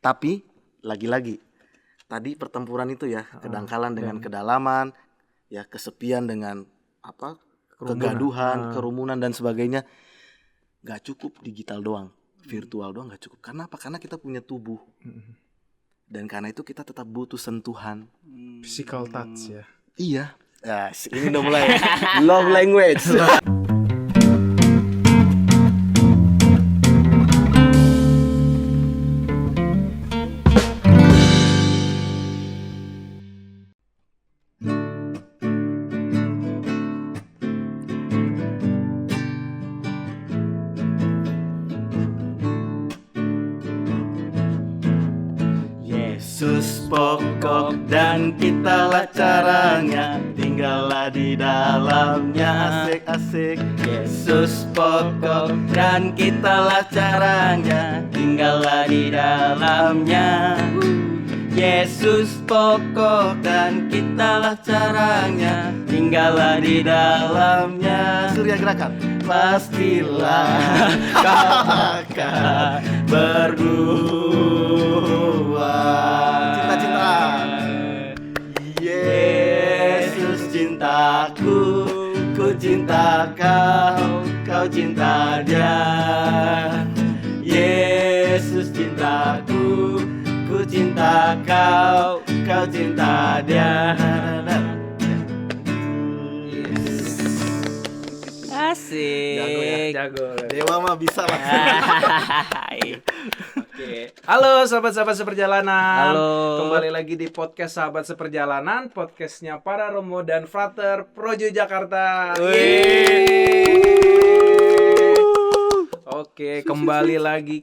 Tapi lagi-lagi tadi pertempuran itu ya, kedangkalan dengan kedalaman, ya kesepian dengan kegaduhan, kerumunan dan sebagainya. Gak cukup digital doang, virtual doang gak cukup. Karena apa? Karena kita punya tubuh. Dan karena itu kita tetap butuh sentuhan. Physical touch ya. Iya. Ya, ini udah mulai love language. Yesus pokok dan kitalah caranya, tinggallah di dalamnya. Asik-asik. Yesus pokok dan kitalah caranya, tinggallah di dalamnya. Yesus pokok dan kitalah caranya, tinggallah di dalamnya. Surya gerakan. Pastilah kau akan berbuah. Cinta-cintaan. Yesus cintaku, ku cinta kau, kau cinta dia. Yesus cintaku, ku cinta kau, kau cinta dia. Asik. Jago. Dewa mah bisa lah. Oke. Halo sahabat-sahabat seperjalanan. Halo. Kembali lagi di podcast Sahabat Seperjalanan, podcastnya para Romo dan Frater Projo Jakarta. Oke, kembali lagi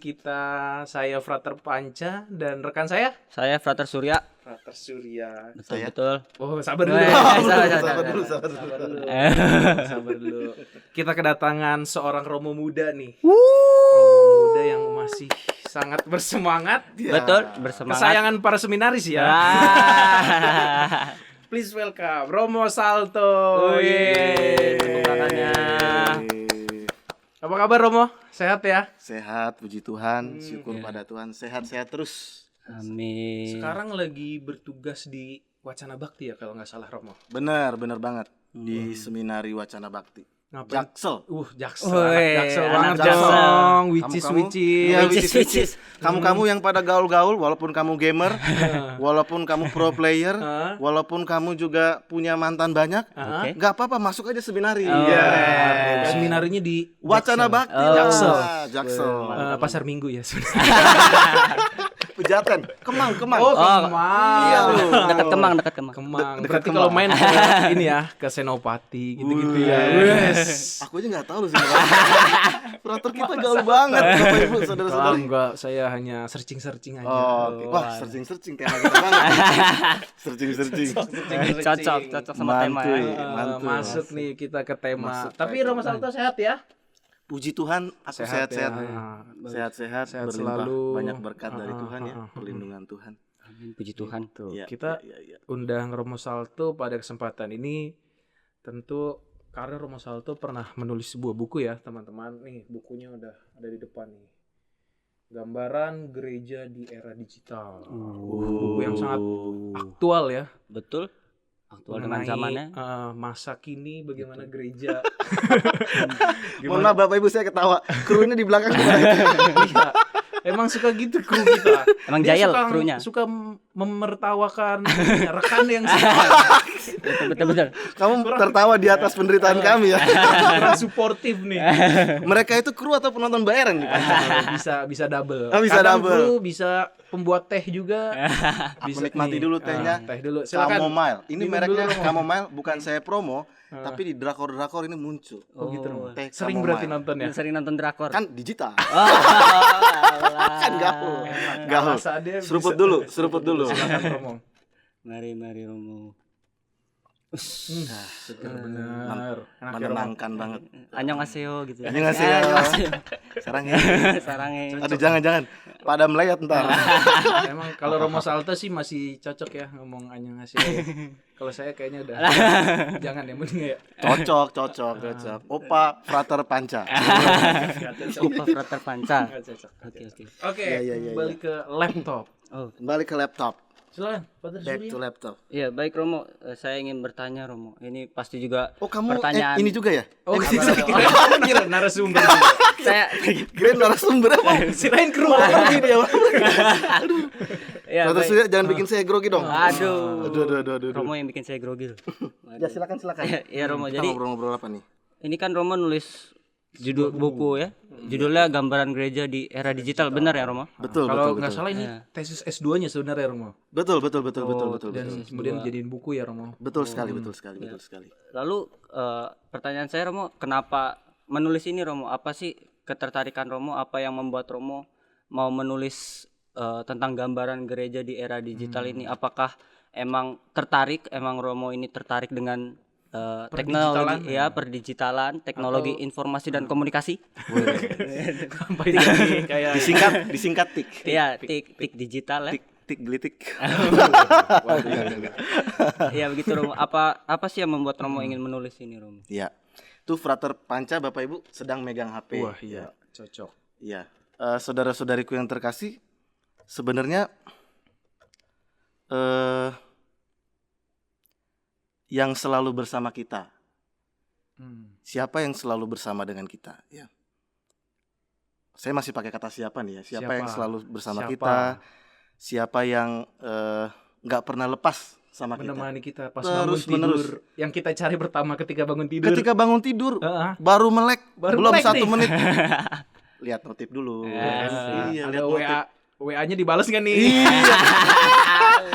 saya Frater Panca dan rekan saya Saya Frater Surya. Frater Surya. Betul. Oh, sabar dulu. Sabar dulu. Kita kedatangan seorang Romo muda nih. Romo muda yang masih sangat bersemangat. Betul, bersemangat. Kesayangan para seminaris ya. Ah. Please welcome Romo Salto. Tepuk tangannya. Apa kabar Romo? Sehat ya? Sehat, puji Tuhan, syukur pada Tuhan. Sehat-sehat terus. Amin. Sekarang lagi bertugas di Wacana Bakti ya kalau nggak salah Romo. Benar banget. Di Seminari Wacana Bakti. Ngapain? Jaksel. Jaksel. Woi, Jaksel anak banget Jaksel. dong. Kamu-kamu? Which Iya, Which is. Kamu-kamu yang pada gaul-gaul, walaupun kamu gamer, walaupun kamu pro player, walaupun kamu juga punya mantan banyak, Oke. nggak apa-apa, masuk aja seminari. Iya. Seminarinya di Wacana Jaksel. Bakti, Jaksel. Jaksel. Pasar Minggu ya. Pejaten, Kemang. Oh, Oh, Kemang. iya lu. Dekat Kemang. Kemang. Dekat Berarti Kemang. kalau main ke ini ya, ke Senopati gitu-gitu ya. Wes. Aku aja nggak tahu loh sebenarnya. Operator kita gaul banget, Bapak Ibu, saudara-saudara. Enggak, saya hanya searching aja. Oh, oke. Wah, searching tema kita banget. Searching. Cocok sama tema Mantul. ya. Mantul. Masuk nih kita ke tema. Masuk Tapi ke Romo Salto sehat ya? Puji Tuhan, aku Sehat sehat-sehat. ya. Sehat-sehat, Sehat berlimpah, selalu. banyak berkat dari Tuhan ya, perlindungan Tuhan. Amin, puji Tuhan. Iya, Kita iya. undang Romo Salto pada kesempatan ini tentu karena Romo Salto pernah menulis sebuah buku ya teman-teman. Nih bukunya udah ada di depan nih. Gambaran gereja di era digital. Buku yang sangat aktual ya. Betul. Aktual dengan Mengenai, zamannya. masa kini bagaimana gereja. Mohon maaf Bapak Ibu, saya ketawa. Krunya di belakang. Iya. Emang suka gitu kru kita. Emang Dia jahil suka, krunya. suka memertawakan rekan yang suka Betul. Kamu tertawa di atas penderitaan kami ya. kurang suportif nih. Mereka itu kru atau penonton bayaran nih? bisa double. Oh, bisa Kadang double. kru, bisa pembuat teh juga. Aku nikmati dulu tehnya. Teh dulu. Silakan. Chamomile. Ini Minum mereknya dulu, Romo. Chamomile, bukan saya promo, tapi di drakor-drakor ini muncul. Oh gitu. Romo. Teh Sering chamomile. berarti nonton ya. Sering nonton drakor. Kan digital. Alah. Kan gaul. Gaul. Rasa dia Seruput bisa- dulu. Silakan Romo. Mari Romo. Seger bener. Enak ya, Romo? Menenangkan banget. Annyeonghaseyo gitu. Annyeonghaseyo. Annyeonghaseyo. Sekarang ya. Sarangnya. Aduh jangan pada melayat ntar. Emang kalau Romo Salto sih masih cocok ya ngomong annyeonghaseyo. Kalau saya kayaknya udah jangan ya mending ya. Cocok. Opa Frater Panca. Opa Frater Panca. Nggak cocok. Oke. Oke, Iya. kembali ke laptop. Oh, Kembali ke laptop. Silakan, Father Back Surya. to laptop. iya baik Romo. Saya ingin bertanya Romo. Ini pasti juga Oh kamu pertanyaan. ini juga ya? Oh, kira narasumber. Saya Kirain narasumber apa? Sirain kru. Grogi dia. ya, Frater baik. Surya jangan bikin saya grogi dong. Aduh. Aduh. Romo yang bikin saya grogi loh. Ya silakan. Iya Romo. Kita Jadi ngobrol-ngobrol apa nih? ini kan Romo nulis judul buku ya. Judulnya Gambaran Gereja di Era Digital. Benar ya Romo? Betul. Kalau nggak salah ini Iya. tesis S2-nya sebenarnya Romo. Betul. Dan kemudian jadiin buku ya Romo. Betul sekali. Lalu pertanyaan saya Romo, kenapa menulis ini Romo? Apa sih ketertarikan Romo? Apa yang membuat Romo mau menulis tentang gambaran gereja di era digital ini? Apakah emang Romo ini tertarik dengan teknologi ya, perdigitalan, teknologi informasi dan komunikasi? Sampai tadi kayak Disingkat tik. Iya, tik digital ya. Tik gelitik. Iya begitu Romo. Apa sih yang membuat Romo ingin menulis ini Romo? Iya. Tuh Frater Panca Bapak Ibu sedang megang HP. wah iya, cocok. Iya. Saudara-saudariku yang terkasih, sebenarnya yang selalu bersama kita. Siapa yang selalu bersama dengan kita? Ya. Saya masih pakai kata siapa nih ya? Siapa yang selalu bersama Siapa? kita? Siapa yang nggak pernah lepas sama kita? Menemani kita pas Terus bangun tidur. menerus. Yang kita cari pertama ketika bangun tidur. Ketika bangun tidur, Heeh. baru melek, Baru belum melek 1 nih. menit. Lihat notif dulu. Iya, Ada lihat notif. WA-nya dibales nggak nih? Iya.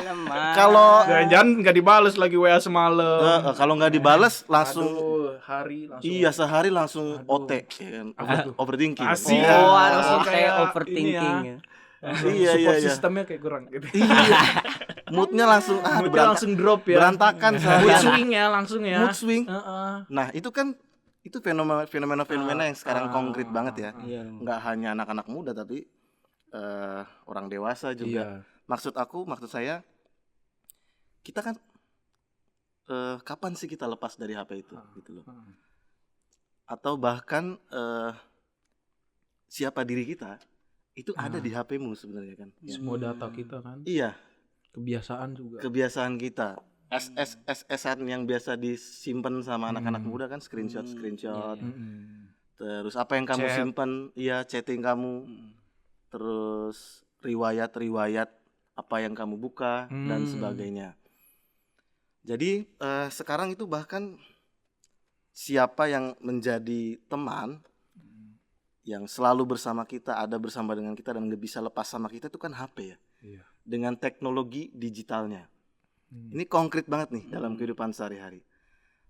Lemah. Kalau Jangan-jangan nggak dibales lagi WA semalam. kalau nggak dibales langsung Hari langsung. iya sehari langsung Aduh. OT ya kan? Apa tuh? Overthinking. Asik. Iya. Oh, Langsung langsung kayak kayak ini overthinking ya. ya. Iya, Support iya. sistemnya kayak kurang gitu. Iya. Moodnya langsung Moodnya langsung drop ya. berantakan Mood seharian. swing ya langsung ya. Mood swing. Heeh. Nah, itu kan itu fenomena yang sekarang konkret banget ya. Iya Romo. Nggak hanya anak-anak muda tapi orang dewasa juga. Iya. Maksud saya kita kan kapan sih kita lepas dari HP itu gitu loh. Atau bahkan siapa diri kita itu ada di HP-mu sebenarnya kan. Ya. Semua data kita kan. Iya, Kebiasaan juga. kebiasaan kita. SS-an yang biasa disimpan sama anak-anak muda kan screenshot. Mm-mm. Terus apa yang kamu Chat. simpan, iya chatting kamu. Terus riwayat apa yang kamu buka dan sebagainya. Jadi sekarang itu bahkan siapa yang menjadi teman yang selalu bersama kita, ada bersama dengan kita dan nggak bisa lepas sama kita itu kan HP ya. Iya. Dengan teknologi digitalnya. Ini konkret banget nih dalam kehidupan sehari-hari.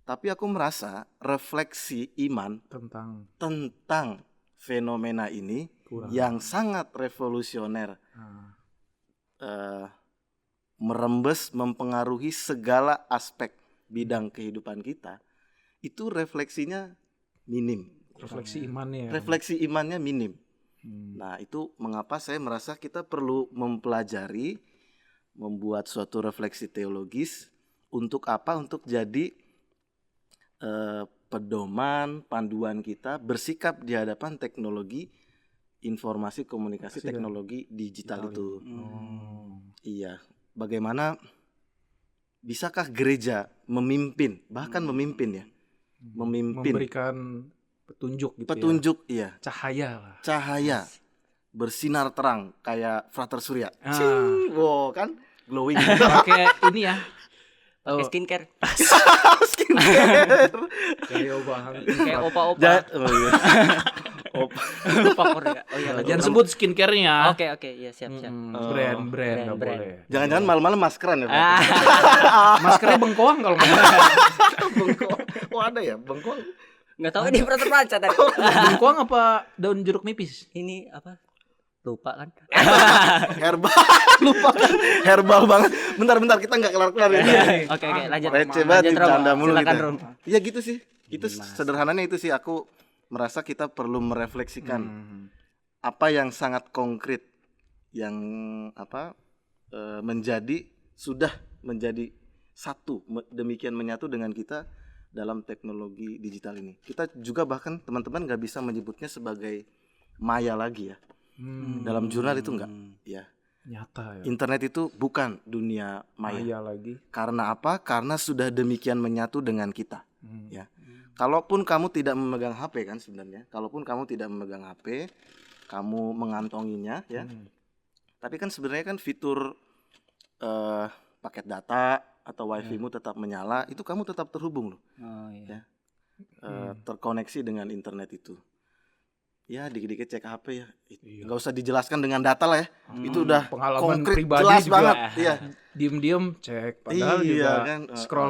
Tapi aku merasa refleksi iman tentang fenomena ini Kurang. yang sangat revolusioner, merembes, mempengaruhi segala aspek bidang kehidupan kita, itu refleksinya minim. Refleksi imannya. Refleksi imannya minim. Nah, itu mengapa saya merasa kita perlu mempelajari, membuat suatu refleksi teologis untuk apa? Untuk jadi pedoman, panduan kita bersikap di hadapan teknologi informasi komunikasi teknologi digital itu. Iya, bagaimana bisakah gereja memimpin, bahkan memimpin ya, memberikan petunjuk gitu petunjuk, ya. iya, Cahaya lah. cahaya bersinar terang kayak Frater Surya. Ah. Wow, kan glowing. Pakai ini ya. Pakai skincare. Skincare. Kayak banget. Kayak opa-opa. Oh iya. Opa Korea. Oh iya. Jangan sebut skincare-nya. Oke, iya siap-siap. Brand nggak brand. boleh. Jangan-jangan malam-malam maskeran ya, Pak? Maskernya bengkoang kalau nggak salah. Bengkoang. Oh, ada ya, bengkoang. Enggak tahu di Frater Panca tadi. Bengkoang apa daun jeruk nipis? Ini apa? Lupa kan? Herbal. lupakan. Herbal banget. Bentar kita nggak kelar-kelar ya. Oke, lanjut. Receh banget, Lanjut, Rom. bercanda mulu Silakan, kita. Rom. Iya gitu sih. Itu sederhananya itu sih, aku merasa kita perlu merefleksikan apa yang sangat konkret yang sudah menjadi satu, demikian menyatu dengan kita dalam teknologi digital ini. Kita juga bahkan teman-teman nggak bisa menyebutnya sebagai maya lagi ya. Dalam jurnal itu enggak ya. Nyata ya. Internet itu bukan dunia maya. Maya lagi. Karena apa? Karena sudah demikian menyatu dengan kita. Ya. Kalaupun kamu tidak memegang HP kan sebenarnya, kalaupun kamu tidak memegang HP, kamu mengantonginya ya. Tapi kan sebenarnya kan fitur paket data atau wifi-mu tetap menyala, itu kamu tetap terhubung loh. Oh iya. Ya. Terkoneksi dengan internet itu. Ya dikit-dikit cek HP ya. Nggak usah dijelaskan dengan data lah ya. Itu udah pengalaman konkret, pribadi jelas juga. banget. Iya. Diem-diem cek, padahal Iya, juga kan.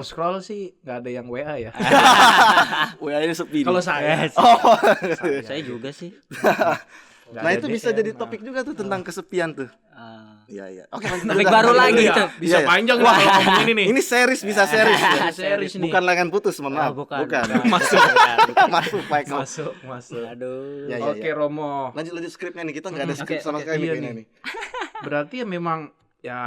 scroll sih nggak ada yang WA ya. WA ini sepi. Kalau saya, Oh. Saya juga sih. nggak Nah ada itu bisa DM. jadi topik juga tuh tentang kesepian tuh. Iya. Oke, lanjut. Topik Udah, baru lanjut. lagi Iya, itu. iya. Bisa Iya. panjang lah kalau ngomong ini nih. Ini series, bisa series. Ya. Series nih. Bukan lengan putus, mohon maaf. bukan. Masuk. Masuk, Pak Eko. Masuk. Aduh. Ya, Oke, Romo. Lanjut skripnya nih, kita nggak ada skrip sama oke. sekali Iya kayaknya nih. nih. Berarti ya memang ya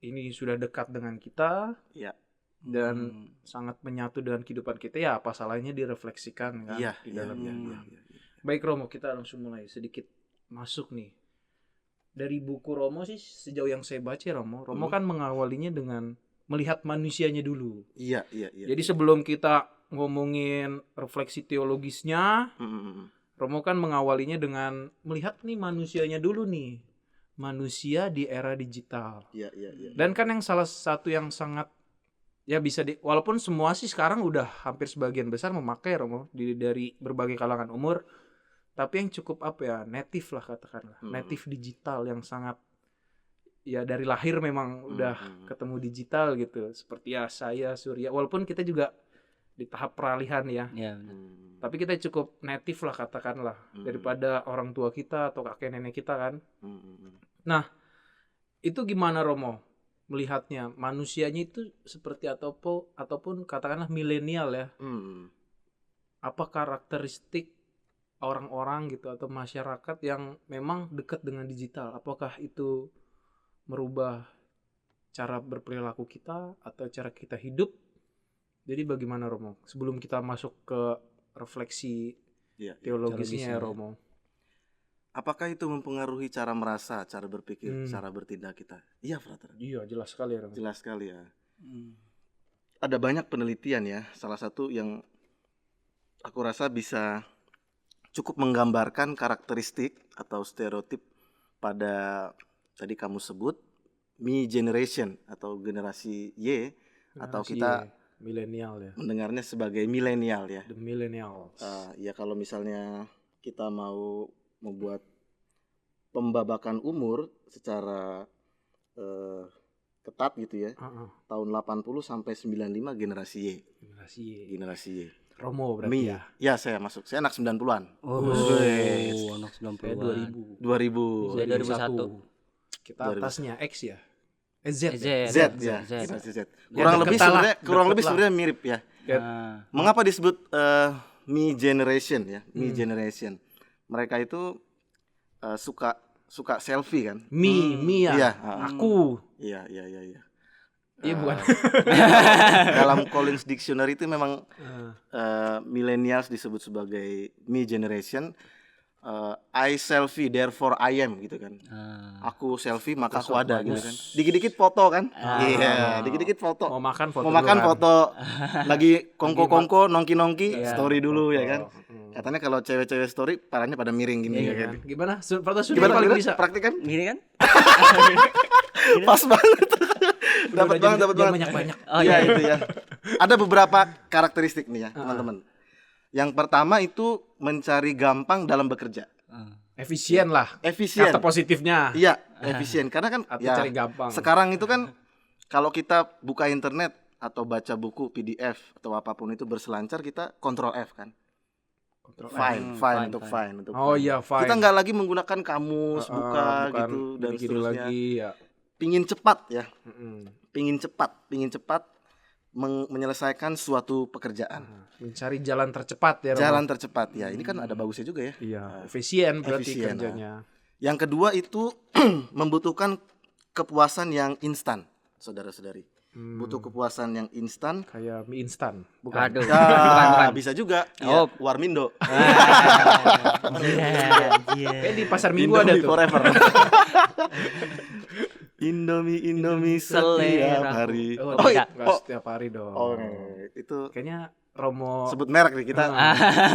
ini sudah dekat dengan kita Iya. dan sangat menyatu dengan kehidupan kita, ya apa salahnya direfleksikan kan Iya, di iya, dalamnya. iya. Baik Romo, kita langsung mulai sedikit masuk nih. Dari buku Romo sih sejauh yang saya baca Romo kan mengawalinya dengan melihat manusianya dulu. Iya. Jadi sebelum kita ngomongin refleksi teologisnya, Romo kan mengawalinya dengan melihat nih manusianya dulu nih. Manusia di era digital. Iya. Dan kan yang salah satu yang sangat ya bisa walaupun semua sih sekarang udah hampir sebagian besar memakai Romo dari berbagai kalangan umur, tapi yang cukup native lah katakanlah, native digital yang sangat ya dari lahir memang udah ketemu digital gitu. Seperti ya saya, Surya, walaupun kita juga di tahap peralihan ya. Iya, benar. Tapi kita cukup native lah katakanlah daripada orang tua kita atau kakek nenek kita kan. Nah, itu gimana Romo melihatnya? Manusianya itu seperti ataupun katakanlah milenial ya. Apa karakteristik orang-orang gitu atau masyarakat yang memang dekat dengan digital? Apakah itu merubah cara berperilaku kita atau cara kita hidup? Jadi bagaimana Romo? Sebelum kita masuk ke refleksi teologisnya ya Romo. Apakah itu mempengaruhi cara merasa, cara berpikir, cara bertindak kita? Iya, Frater. Iya, jelas sekali ya Romo. Jelas sekali ya. Ada banyak penelitian ya. Salah satu yang aku rasa bisa cukup menggambarkan karakteristik atau stereotip pada tadi kamu sebut Me Generation atau generasi Y, atau kita milenial ya. mendengarnya sebagai milenial ya. The millennials. Ya kalau misalnya kita mau membuat pembabakan umur secara ketat gitu ya. Tahun 80 sampai 95 generasi Y. Generasi Y. Romo berarti ya. Ya, saya masuk. Saya anak 90-an. Anak 90-an. Saya 2000. 2001. Kita atasnya X ya. Z. Z ya. Generasi Z. Ya, Kurang lebih sebenarnya mirip ya. Mengapa disebut Me Generation ya? Me Generation. Mereka itu suka selfie kan? Me ya. Iya, Aku. Iya. Iya bukan. Dalam Collins Dictionary itu memang millennials disebut sebagai Me Generation. I selfie therefore I am gitu kan. Aku selfie maka aku ada gitu kan. Dikit-dikit foto kan. Iya, dikit-dikit foto. Mau makan foto. Lagi kongko nongki story dulu ya kan. Katanya kalau cewek-cewek story parahnya pada miring gini ya kan. Gimana? Gimana paling bisa praktikan? Gini kan? Pas banget. Dapat banget. Banyak-banyak. Oh Iya iya. itu ya. Ada beberapa karakteristik nih ya, teman-teman. Yang pertama itu mencari gampang dalam bekerja. Efisien lah. Efisien. Kata positifnya. Iya, efisien. Karena kan Atau ya cari gampang. sekarang itu kan kalau kita buka internet atau baca buku PDF atau apapun itu berselancar, kita Ctrl F kan. File untuk. Oh iya, file. Kita nggak lagi menggunakan kamus, buka bukan gitu dan gini seterusnya. lagi ya. pingin cepat ya, Mm-mm. pingin cepat menyelesaikan suatu pekerjaan. Mencari jalan tercepat ya Romo. Jalan tercepat ya. Ini kan ada bagusnya juga ya. Iya, efisien berarti efisien, kerjanya. Yang kedua itu membutuhkan kepuasan yang instan, saudara-saudari. Butuh kepuasan yang instan. Kayak mie instan, bukan? Aduh. Ya, bisa juga. Oh. Ya, Warmindo. Kayak di pasar Minggu ada Indomie tuh. forever. Indomie setiap Selera. hari. Oh, beda. enggak setiap hari dong. Oh, itu Kayaknya Romo sebut merek nih kita.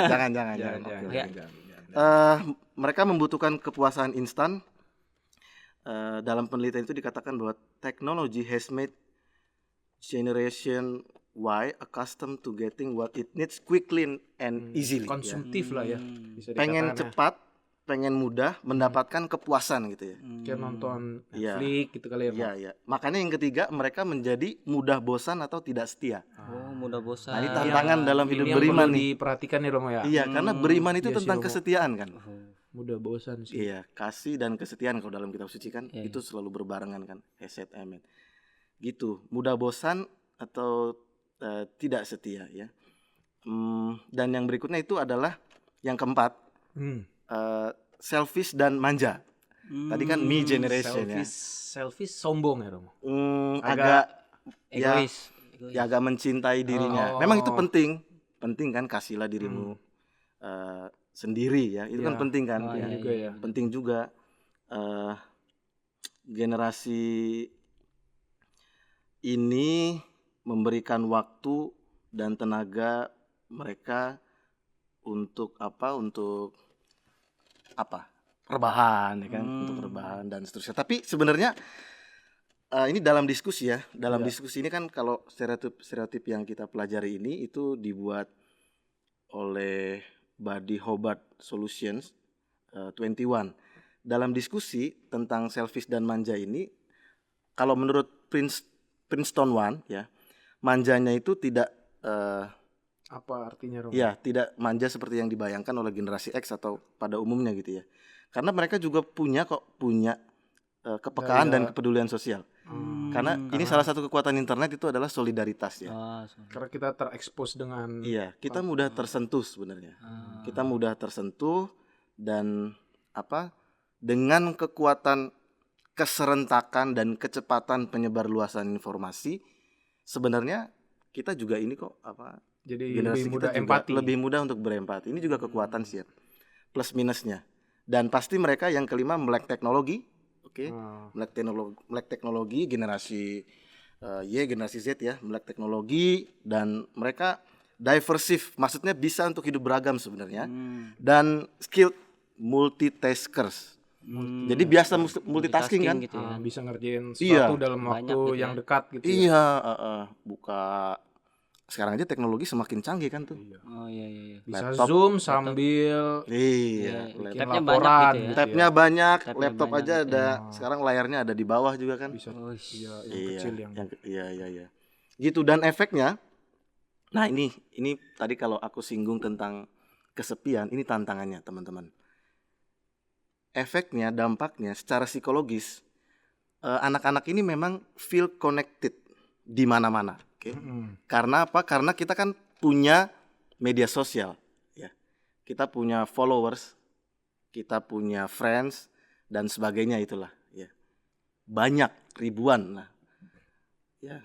Jangan. Jangan, Oke. jangan, Ya. jangan. Mereka membutuhkan kepuasan instan. Dalam penelitian itu dikatakan bahwa technology has made generation Y accustomed to getting what it needs quickly and easily. Ya. Konsumtif lah ya. Bisa Pengen dikatakan ya. cepat, pengen mudah, mendapatkan kepuasan gitu ya. Kayak nonton Iya. Netflix gitu kali ya. Romo. Iya. Makanya yang ketiga, mereka menjadi mudah bosan atau tidak setia. Oh, mudah bosan. Nah, ini tantangan dalam Ini hidup yang beriman perlu nih. diperhatikan nih Romo ya. Iya, karena beriman itu Iya sih, tentang Romo. kesetiaan kan. Mudah bosan sih. Iya, kasih dan kesetiaan kalau dalam kitab suci kan Iya, itu selalu berbarengan kan. Hesed, amin. Gitu, mudah bosan atau tidak setia ya. Dan yang berikutnya itu adalah yang keempat, selfish dan manja. Tadi kan me generation Selfish sombong ya Romo. agak ya, Egois. ya agak mencintai dirinya. Oh. Memang itu penting kan, kasihlah dirimu sendiri ya. Itu kan Iya. penting kan. Oh, ya. iya, Juga ya. Penting juga generasi ini memberikan waktu dan tenaga mereka untuk rebahan ya kan, untuk rebahan dan seterusnya. Tapi sebenarnya ini dalam diskusi ya, diskusi ini kan kalau stereotip yang kita pelajari ini itu dibuat oleh Buddy Hobart Solutions 21. Dalam diskusi tentang selfish dan manja ini, kalau menurut Princeton One ya, manjanya itu tidak Apa artinya Romo? ya tidak manja seperti yang dibayangkan oleh generasi X atau pada umumnya gitu ya. Karena mereka juga punya kepekaan dan kepedulian sosial. Karena ini salah satu kekuatan internet itu adalah solidaritas ya. Karena kita terekspos dengan Iya, kita mudah tersentuh sebenarnya. Kita mudah tersentuh dan dengan kekuatan keserentakan dan kecepatan penyebarluasan informasi, sebenarnya kita juga ini kok jadi generasi lebih kita mudah juga empati. lebih mudah untuk berempati. Ini juga kekuatan sih ya. Plus minusnya. Dan pasti mereka yang kelima melek teknologi. Oke. Melek teknologi generasi Y, generasi Z ya, melek teknologi dan mereka diversive, maksudnya bisa untuk hidup beragam sebenarnya. Dan skilled multitaskers. Jadi biasa multitasking kan? gitu ya. Bisa ngerjain Iya. sesuatu dalam Banyak waktu gitu yang ya. dekat gitu ya. Iya, buka sekarang aja teknologi semakin canggih kan tuh. Oh iya. Bisa Laptop. Zoom sambil Iya, Iya, bikin tabnya banyak laporan gitu ya. tabnya banyak, Tabnya laptop banyak aja gitu ada. Sekarang layarnya ada di bawah juga kan. bisa Oh, iya, yang Iya, kecil yang iya. Gitu, dan efeknya. Nah, ini tadi kalau aku singgung tentang kesepian, ini tantangannya, teman-teman. Efeknya, dampaknya secara psikologis, anak-anak ini memang feel connected di mana-mana, oke? Karena apa? Karena kita kan punya media sosial, ya. Kita punya followers, kita punya friends dan sebagainya itulah, ya. Banyak, ribuan lah. Ya,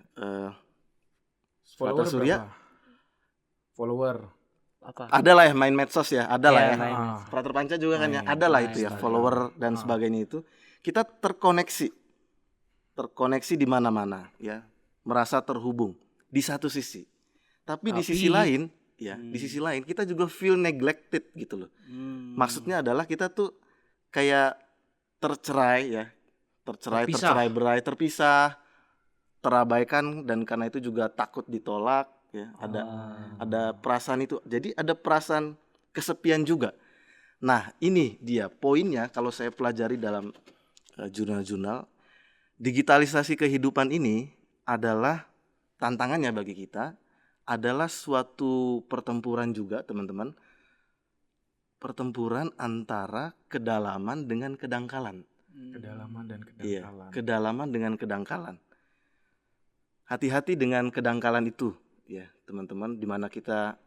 follower Surya berapa? Follower. Apa? ada lah ya main medsos ya, ada lah ya. main. Frater Panca juga kan ya, ada lah itu ya, follower dan sebagainya itu. Kita terkoneksi di mana-mana ya, merasa terhubung di satu sisi. Tapi di sisi lain, ya, di sisi lain kita juga feel neglected gitu loh. Maksudnya adalah kita tuh kayak tercerai, berai, terpisah, terabaikan, dan karena itu juga takut ditolak ya. Ada perasaan itu. Jadi ada perasaan kesepian juga. Nah, ini dia poinnya kalau saya pelajari dalam jurnal-jurnal, digitalisasi kehidupan ini adalah tantangannya bagi kita, adalah suatu pertempuran juga, teman-teman. Pertempuran antara kedalaman dengan kedangkalan. Kedalaman dan Iya, kedangkalan. kedalaman dengan kedangkalan. Hati-hati dengan kedangkalan itu, ya teman-teman, dimana kita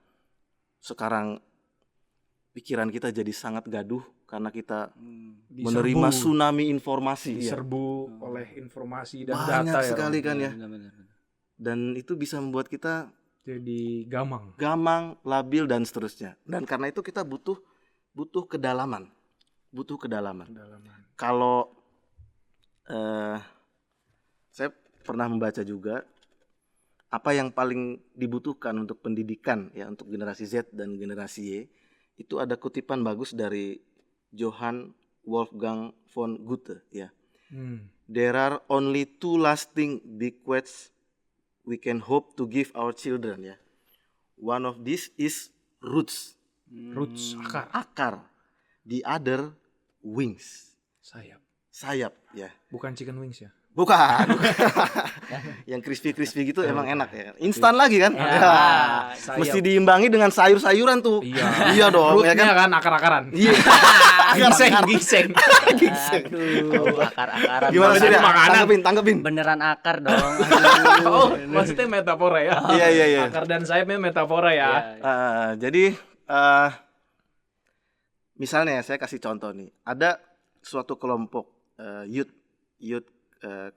sekarang pikiran kita jadi sangat gaduh karena kita menerima tsunami informasi. Ya. Diserbu oleh informasi dan Banyak data ya. sekali Rom. kan ya. Benar-benar. Dan itu bisa membuat kita Jadi gamang. gamang, labil dan seterusnya. Dan karena itu kita butuh kedalaman. Butuh kedalaman. Kedalaman. Kalau saya pernah membaca juga apa yang paling dibutuhkan untuk pendidikan ya untuk generasi Z dan generasi Y, itu ada kutipan bagus dari Johann Wolfgang von Goethe ya. There are only two lasting bequests we can hope to give our children ya. One of these is roots, Roots, akar. The other wings, sayap. ya. Bukan chicken wings ya. Bukan. Yang crispy gitu emang enak ya. Instan lagi kan? Ya. sayap. Mesti diimbangi dengan sayur-sayuran tuh. Iya dong, ya Rootnya kan? kan akar-akaran. Iya. Ginseng. Aduh, akar-akaran. Gimana sih? Maksudnya makanan. Tanggepin. Beneran akar dong. Oh, maksudnya metafora ya. Iya. Akar dan sayapnya metafora ya. Jadi misalnya saya kasih contoh nih. Ada suatu kelompok youth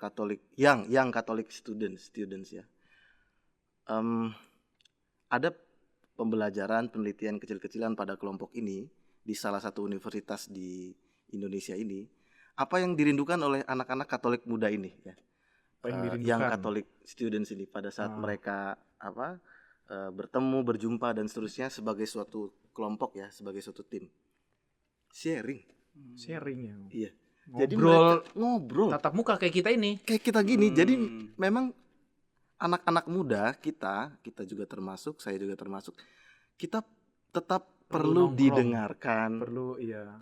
Katolik, young Catholic students ya. Ada pembelajaran penelitian kecil-kecilan pada kelompok ini di salah satu universitas di Indonesia ini. Apa yang dirindukan oleh anak-anak Katolik muda ini ya? Yang Katolik students ini pada saat mereka bertemu, berjumpa dan seterusnya sebagai suatu kelompok ya, sebagai suatu tim. Sharing ya. Iya. Jadi ngobrol tatap muka kayak kita ini. Kayak kita gini. Jadi memang anak-anak muda kita juga termasuk, saya juga termasuk. Kita tetap perlu didengarkan,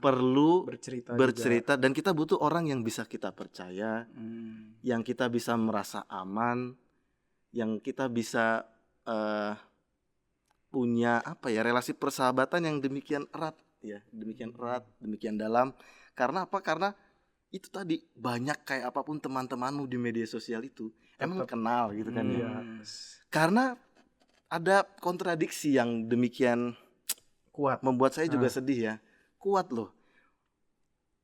perlu bercerita dan kita butuh orang yang bisa kita percaya, yang kita bisa merasa aman, yang kita bisa punya relasi persahabatan yang demikian erat ya, demikian dalam. Karena apa? Karena itu tadi banyak kayak apapun teman-temanmu di media sosial itu emang kenal gitu kan ya. Karena ada kontradiksi yang demikian kuat, membuat saya juga sedih ya. Kuat loh.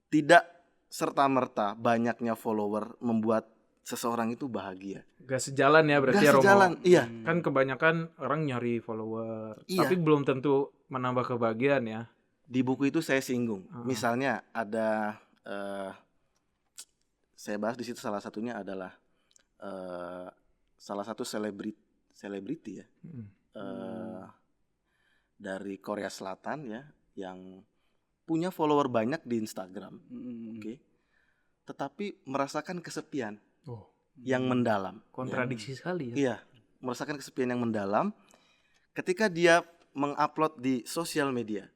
Tidak serta-merta banyaknya follower membuat seseorang itu bahagia. Gak sejalan ya berarti ya Romo. Sejalan, iya. Kan kebanyakan orang nyari follower, iya. Tapi belum tentu menambah kebahagiaan ya. Di buku itu saya singgung. Misalnya ada saya bahas di situ, salah satunya adalah salah satu selebriti ya, dari Korea Selatan ya, yang punya follower banyak di Instagram, oke, tetapi merasakan kesepian yang mendalam. Kontradiksi sekali ya. Iya, merasakan kesepian yang mendalam ketika dia mengupload di sosial media.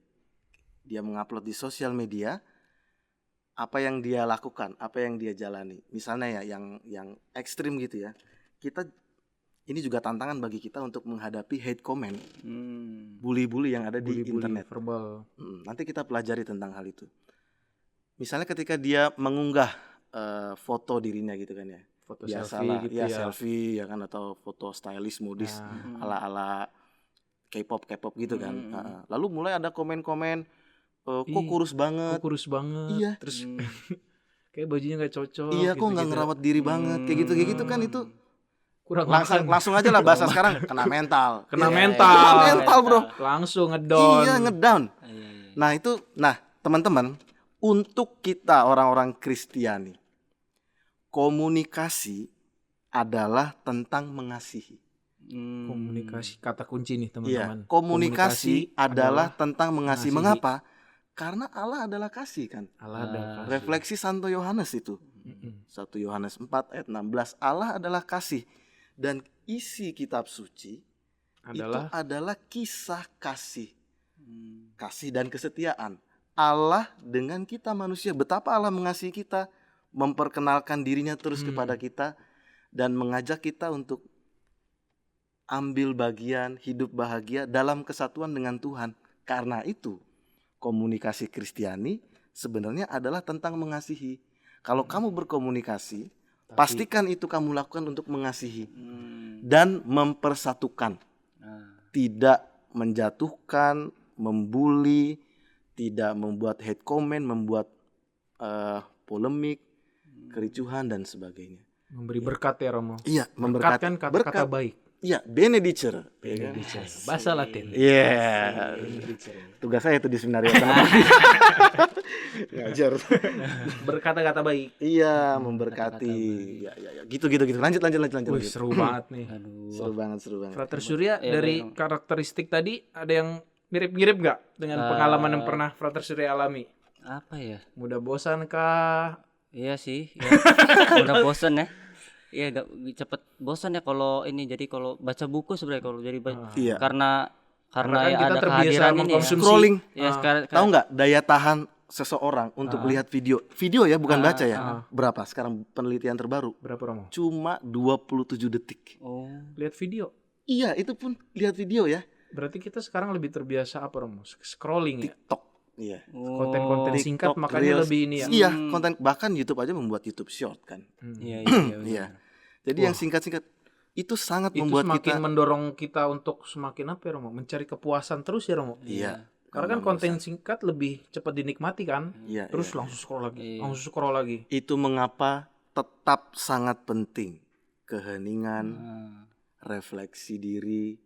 Apa yang dia lakukan, apa yang dia jalani. Misalnya ya yang ekstrim gitu ya. Ini juga tantangan bagi kita untuk menghadapi hate comment, bully-bully yang ada di internet. Verbal. Nanti kita pelajari tentang hal itu. Misalnya ketika dia mengunggah foto dirinya gitu kan ya. Foto biasalah, selfie gitu ya selfie ya kan, atau foto stylish modis ala-ala K-pop gitu kan. Lalu mulai ada komen-komen, kok kurus banget. Iya. Terus kayak bajunya nggak cocok. Iya, kok nggak ngerawat diri banget. Kayak gitu kan itu kurang langsung aja lah bahasa sekarang, kena mental. Kena mental bro. Langsung ngedown. Iya, ngedown. Nah teman-teman, untuk kita orang-orang Kristiani, komunikasi adalah tentang mengasihi. Komunikasi kata kunci nih teman-teman. Iya, komunikasi adalah tentang mengasihi. Mengapa? Karena Allah adalah kasih kan. Allah adalah kasih. Refleksi Santo Yohanes itu. 1 Yohanes 4 ayat 16. Allah adalah kasih. Dan isi kitab suci adalah kisah kasih. Kasih dan kesetiaan Allah dengan kita manusia. Betapa Allah mengasihi kita, memperkenalkan dirinya terus kepada kita, dan mengajak kita untuk ambil bagian hidup bahagia dalam kesatuan dengan Tuhan. Karena itu komunikasi Kristiani sebenarnya adalah tentang mengasihi. Kalau kamu berkomunikasi, pastikan itu kamu lakukan untuk mengasihi dan mempersatukan. Tidak menjatuhkan, membuli, tidak membuat hate comment, membuat polemik, kericuhan dan sebagainya. Memberi berkat ya Romo. Iya, Berkat memberkati. kan kata-kata baik. Iya, benedicer. Bahasa Latin. Iya. Tugas saya itu di seminario. Ngajar. Berkata-kata baik. Iya, memberkati. Ya. Gitu. Lanjut. Wih, seru banget nih. Seru banget. Frater Surya, dari karakteristik tadi ada yang mirip-mirip nggak dengan pengalaman yang pernah Frater Surya alami? Apa ya? Mudah bosan kah? Iya sih, ya. Udah bosan ya. Iya, cepet bosan ya kalau ini. Jadi kalau baca buku sebenarnya kalau jadi Iya. karena kan ya kita ada terbiasa kehadiran ini ya. mengkonsumsi. Scrolling. Ya, Tahu nggak daya tahan seseorang untuk lihat video ya, bukan baca ya. Berapa sekarang penelitian terbaru? Berapa Romo? Cuma 27 detik. Oh. Lihat video. Iya, itu pun lihat video ya. Berarti kita sekarang lebih terbiasa apa Romo? Scrolling ya? TikTok. Iya. Konten-konten singkat TikTok, makanya Reels. lebih ini ya. Iya, konten bahkan YouTube aja membuat YouTube Short kan. Iya. Iya. Jadi yang singkat-singkat itu sangat Itu membuat semakin kita mendorong kita untuk semakin apa ya Romo? Mencari kepuasan terus ya Romo? Iya. Karena kan konten singkat lebih cepat dinikmati kan? Iya. Terus iya. langsung scroll lagi. Itu mengapa tetap sangat penting keheningan, refleksi diri,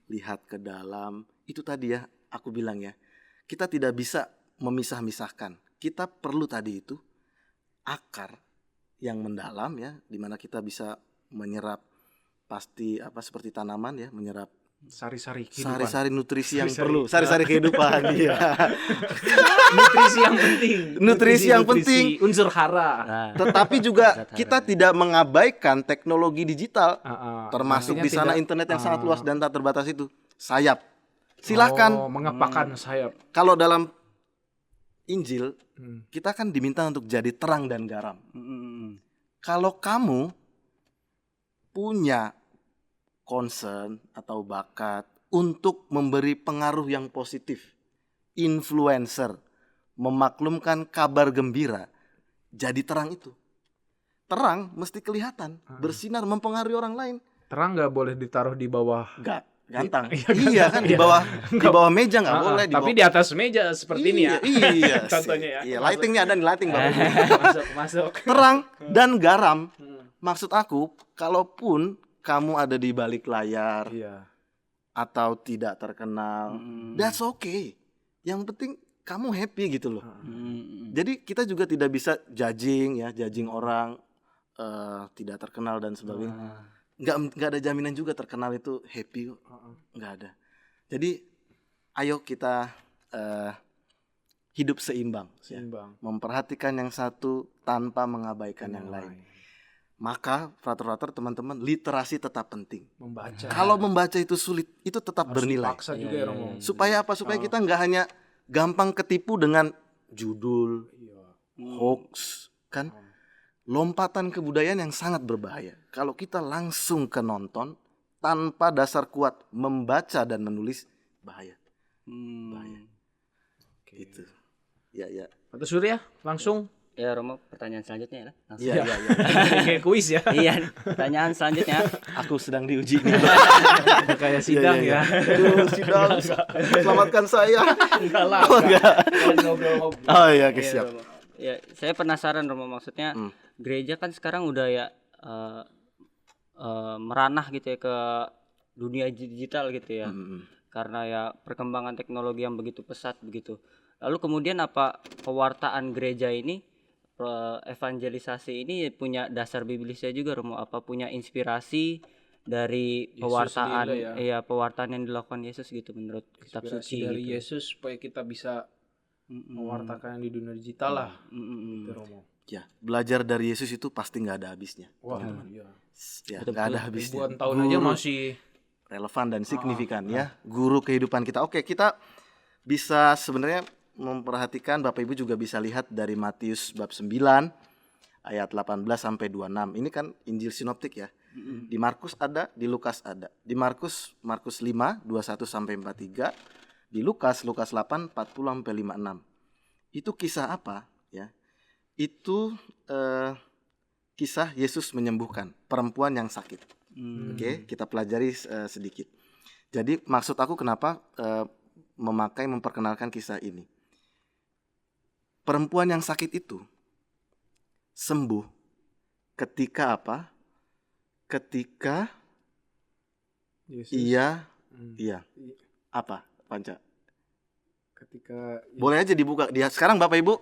lihat ke dalam. Itu tadi ya, aku bilang ya. Kita tidak bisa memisah-misahkan. Kita perlu tadi itu akar yang mendalam ya, di mana kita bisa menyerap seperti tanaman ya, menyerap Sari-sari kehidupan. sari-sari nutrisi yang perlu, sari-sari kehidupan. Iya. Nutrisi yang penting. Nutrisi yang penting. Unsur hara. Tetapi juga kita tidak mengabaikan teknologi digital, termasuk Artinya di sana tidak- internet yang sangat luas dan tak terbatas itu. Sayap. Silakan. Mengepakkan sayap. Kalau dalam Injil kita kan diminta untuk jadi terang dan garam. Kalau kamu punya concern atau bakat untuk memberi pengaruh yang positif, influencer, memaklumkan kabar gembira, jadi terang itu. Terang mesti kelihatan, bersinar, mempengaruhi orang lain. Terang nggak boleh ditaruh di bawah. Gantang. Iya kan di bawah meja nggak boleh. Tapi di atas meja seperti ini ya. Iya. Contohnya ya. Iya, lightingnya ada nih, lighting Bapak. Masuk. Terang dan garam. Maksud aku, kalaupun kamu ada di balik layar Iya. atau tidak terkenal, that's okay. Yang penting kamu happy gitu loh. Jadi kita juga tidak bisa judging orang tidak terkenal dan sebagainya. Nggak ada jaminan juga terkenal itu happy, nggak ada. Jadi ayo kita hidup seimbang. Ya. Memperhatikan yang satu tanpa mengabaikan yang lain. Maka frater-frater teman-teman, literasi tetap penting. Membaca. Kalau membaca itu sulit, itu tetap Harus bernilai. dipaksa juga ya Romo. Supaya apa? Supaya kita nggak hanya gampang ketipu dengan judul, hoax, kan? Lompatan kebudayaan yang sangat berbahaya. Kalau kita langsung ke nonton tanpa dasar kuat membaca dan menulis, bahaya. Bahaya. Gitu. Ya. Frater Surya, langsung. Ya Romo, pertanyaan selanjutnya ya. Langsung. Iya. Kayak kuis ya. Iya, pertanyaan selanjutnya. Aku sedang diuji nih. Kayak sidang ya. Aduh, sidang. Selamatkan saya. Enggak lah. Ngobrol-ngobrol. Oh iya, siap. Ya, saya penasaran Romo, maksudnya gereja kan sekarang udah ya meranah gitu ya ke dunia digital gitu ya. Karena ya perkembangan teknologi yang begitu pesat begitu. Lalu kemudian apa pewartaan gereja ini, evangelisasi ini punya dasar biblisnya juga Romo? Apa punya inspirasi dari pewartaan pewartaan yang dilakukan Yesus gitu menurut kitab suci dari gitu. Yesus supaya kita bisa mewartakan di dunia digital lah. Gitu, Romo. Ya, belajar dari Yesus itu pasti nggak ada habisnya. Wah, iya. Ya, nggak ada habisnya. Ribuan tahun aja masih relevan dan signifikan ya. Guru kehidupan kita. Oke, kita bisa sebenarnya memperhatikan, Bapak Ibu juga bisa lihat dari Matius bab 9 ayat 18 sampai 26. Ini kan Injil sinoptik ya. Di Markus ada, di Lukas ada. Di Markus 5 21 sampai 43, di Lukas 8 40 sampai 56. Itu kisah apa ya? itu kisah Yesus menyembuhkan perempuan yang sakit. Oke, kita pelajari sedikit. Jadi maksud aku kenapa memperkenalkan kisah ini. Perempuan yang sakit itu sembuh ketika apa? Ketika Yesus. iya apa? Panca. Ketika Boleh aja dibuka. Sekarang Bapak Ibu,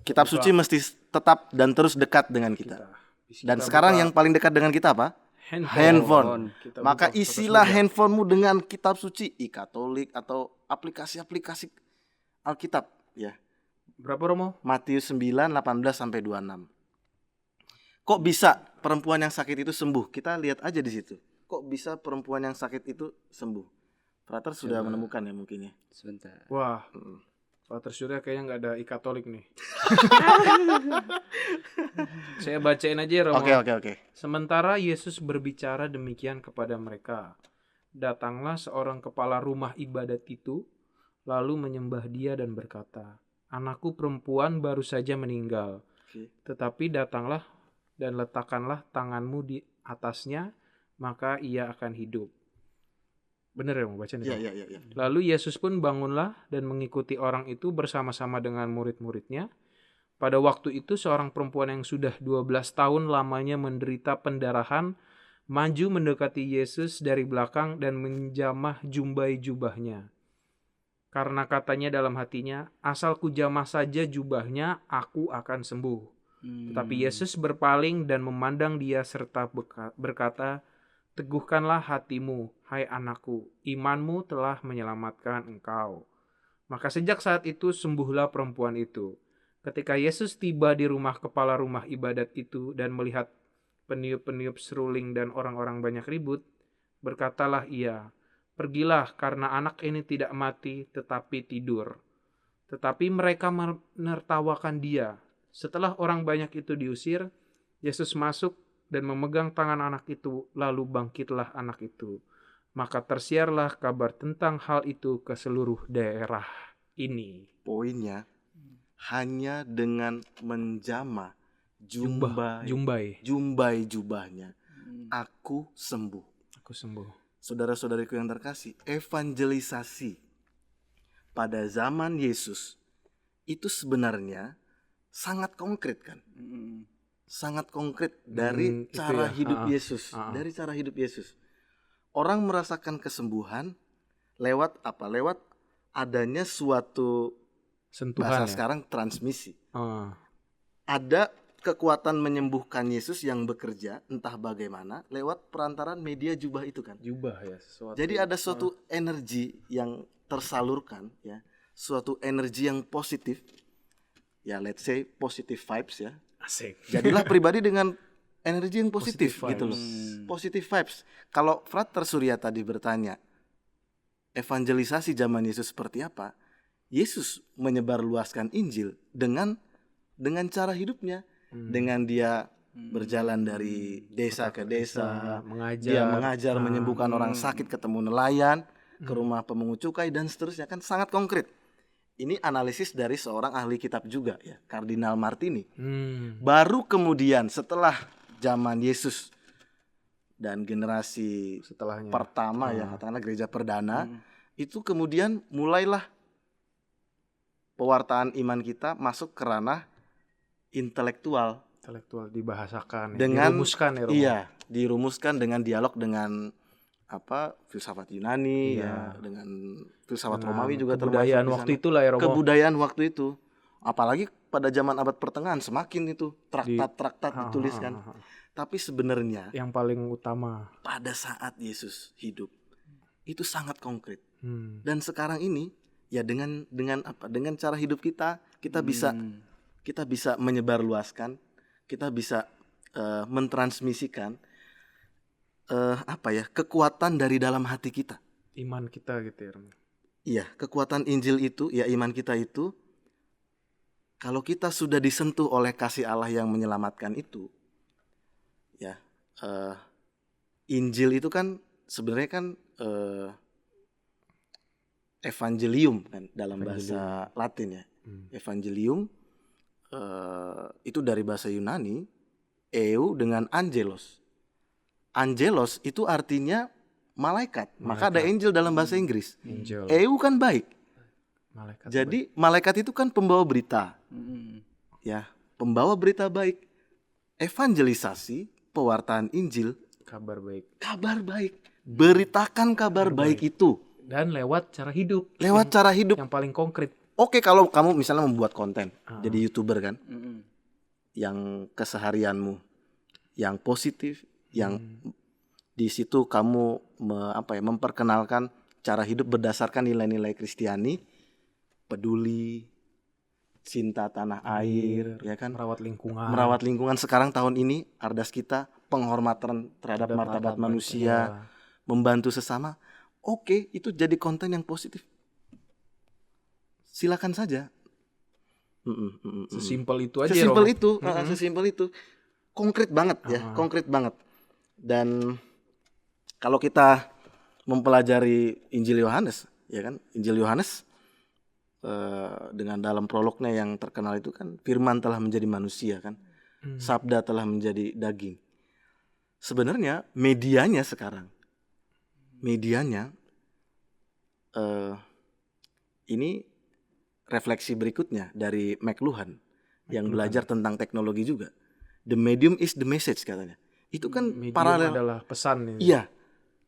kitab Buka. suci mesti tetap dan terus dekat dengan kita. Dan sekarang yang paling dekat dengan kita apa? Handphone. Kita Maka buka isilah status handphonemu dengan kitab suci, e-Katolik atau aplikasi-aplikasi Alkitab ya. berapa Romo? Matius 9, 18 sampai 26. Kok bisa perempuan yang sakit itu sembuh? Kita lihat aja di situ. Kok bisa perempuan yang sakit itu sembuh? Frater sudah menemukan ya mungkin ya. Sebentar. Wah, Frater Surya kayaknya nggak ada e-Katolik nih. Saya bacain aja ya Romo. Oke. Sementara Yesus berbicara demikian kepada mereka, datanglah seorang kepala rumah ibadat itu, lalu menyembah dia dan berkata, anakku perempuan baru saja meninggal, tetapi datanglah dan letakkanlah tanganmu di atasnya, maka ia akan hidup. Bener ya mau baca nih? Iya. Lalu Yesus pun bangunlah dan mengikuti orang itu bersama-sama dengan murid-muridnya. Pada waktu itu seorang perempuan yang sudah 12 tahun lamanya menderita pendarahan maju mendekati Yesus dari belakang dan menjamah jumbai jubahnya. Karena katanya dalam hatinya, asal kujamah saja jubahnya, aku akan sembuh. Tetapi Yesus berpaling dan memandang dia serta berkata, teguhkanlah hatimu, hai anakku, imanmu telah menyelamatkan engkau. Maka sejak saat itu sembuhlah perempuan itu. Ketika Yesus tiba di rumah kepala rumah ibadat itu dan melihat peniup-peniup seruling dan orang-orang banyak ribut, berkatalah ia, pergilah karena anak ini tidak mati tetapi tidur. Tetapi mereka menertawakan dia. Setelah orang banyak itu diusir, Yesus masuk dan memegang tangan anak itu, lalu bangkitlah anak itu. Maka tersiarlah kabar tentang hal itu ke seluruh daerah ini. Poinnya hanya dengan menjamah jumbai jubahnya, aku sembuh. Aku sembuh. Saudara-saudariku yang terkasih, evangelisasi pada zaman Yesus itu sebenarnya sangat konkret kan? Sangat konkret dari cara hidup Yesus, dari cara hidup Yesus. Orang merasakan kesembuhan lewat apa? Lewat adanya suatu sentuhan bahasa sekarang transmisi. Ah. Ada kekuatan menyembuhkan Yesus yang bekerja entah bagaimana lewat perantaran media jubah itu kan. Jubah ya sesuatu. Jadi ada suatu energi yang tersalurkan ya, suatu energi yang positif. Ya let's say positive vibes ya. Asik. Jadilah pribadi dengan energi yang positif Positive gitu loh. vibes. Positive vibes. Kalau Frater Surya tadi bertanya, evangelisasi zaman Yesus seperti apa? Yesus menyebarluaskan Injil dengan cara hidupnya, dengan dia berjalan dari desa ke desa, dia mengajar, menyembuhkan orang sakit, ketemu nelayan, ke rumah pemungut cukai dan seterusnya, kan sangat konkret. Ini analisis dari seorang ahli kitab juga ya, Kardinal Martini. Baru kemudian setelah zaman Yesus dan generasi setelahnya pertama ya, katakanlah gereja perdana, itu kemudian mulailah pewartaan iman kita masuk ke ranah intelektual dibahasakan, dengan dirumuskan ya Romo. Iya, dirumuskan dengan dialog dengan filsafat Yunani ya, dengan filsafat Romawi juga termasuk kebudayaan waktu itulah ya Romo. Kebudayaan waktu itu. Apalagi pada zaman abad pertengahan semakin itu traktat-traktat dituliskan. Tapi sebenarnya yang paling utama pada saat Yesus hidup itu sangat konkret. Dan sekarang ini ya dengan apa? Dengan cara hidup kita bisa menyebarluaskan, kita bisa mentransmisikan kekuatan dari dalam hati kita, iman kita gitu ya Romo. Iya, kekuatan Injil itu ya, iman kita itu kalau kita sudah disentuh oleh kasih Allah yang menyelamatkan itu ya, Injil itu kan sebenarnya kan evangelium kan dalam bahasa Latin ya. Evangelium itu dari bahasa Yunani, eu dengan angelos. Angelos itu artinya malaikat. Maka ada angel dalam bahasa Inggris. Angel. Eu kan baik. Malaikat. Jadi malaikat itu kan pembawa berita. Ya, pembawa berita baik. Evangelisasi, pewartaan Injil, kabar baik. kabar baik. Beritakan kabar baik itu Dan lewat cara hidup. lewat cara hidup. Yang paling konkret. Oke, kalau kamu misalnya membuat konten, Ah. jadi YouTuber kan, yang keseharianmu yang positif, yang di situ kamu memperkenalkan cara hidup berdasarkan nilai-nilai Kristiani, peduli, cinta tanah air, ya kan, Merawat lingkungan. merawat lingkungan. Sekarang tahun ini ardas kita penghormatan terhadap martabat manusia, membantu sesama. Oke, itu jadi konten yang positif. Silakan saja. Sesimpel itu aja. Sesimpel Romo. itu, sesimpel itu. Konkret banget ya, konkret banget. Dan kalau kita mempelajari Injil Yohanes, ya kan, Injil Yohanes dengan dalam prolognya yang terkenal itu kan, firman telah menjadi manusia kan, sabda telah menjadi daging. Sebenarnya medianya sekarang, ini refleksi berikutnya dari McLuhan yang belajar tentang teknologi juga. The medium is the message katanya. Itu kan Medium paralel. adalah pesan. Iya,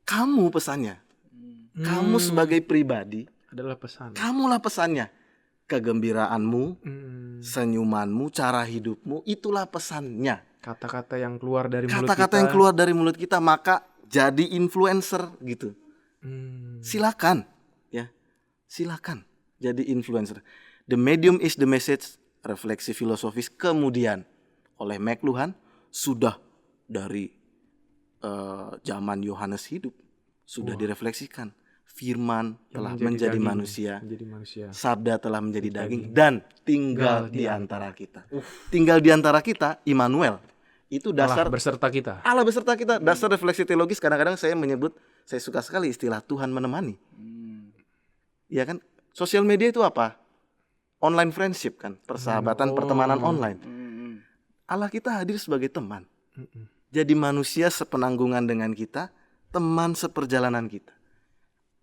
kamu pesannya. Kamu sebagai pribadi, Adalah pesan. kamulah pesannya. Kegembiraanmu, senyumanmu, cara hidupmu, itulah pesannya. Kata-kata yang keluar dari mulut Kata-kata kita. yang keluar dari mulut kita, maka jadi influencer gitu. Silakan, ya, silakan jadi influencer. The medium is the message, refleksi filosofis kemudian oleh McLuhan sudah dari zaman Yohanes hidup sudah direfleksikan. Firman telah menjadi daging, manusia, menjadi manusia. sabda telah menjadi daging dan tinggal di antara kita. Tinggal di antara kita, Immanuel. Itu dasar Allah beserta kita. Allah beserta kita. Dasar refleksi teologis kadang-kadang saya suka sekali istilah Tuhan menemani. Ya kan? Sosial media itu apa? Online friendship kan, persahabatan, pertemanan online. Allah kita hadir sebagai teman. Jadi manusia sepenanggungan dengan kita, teman seperjalanan kita.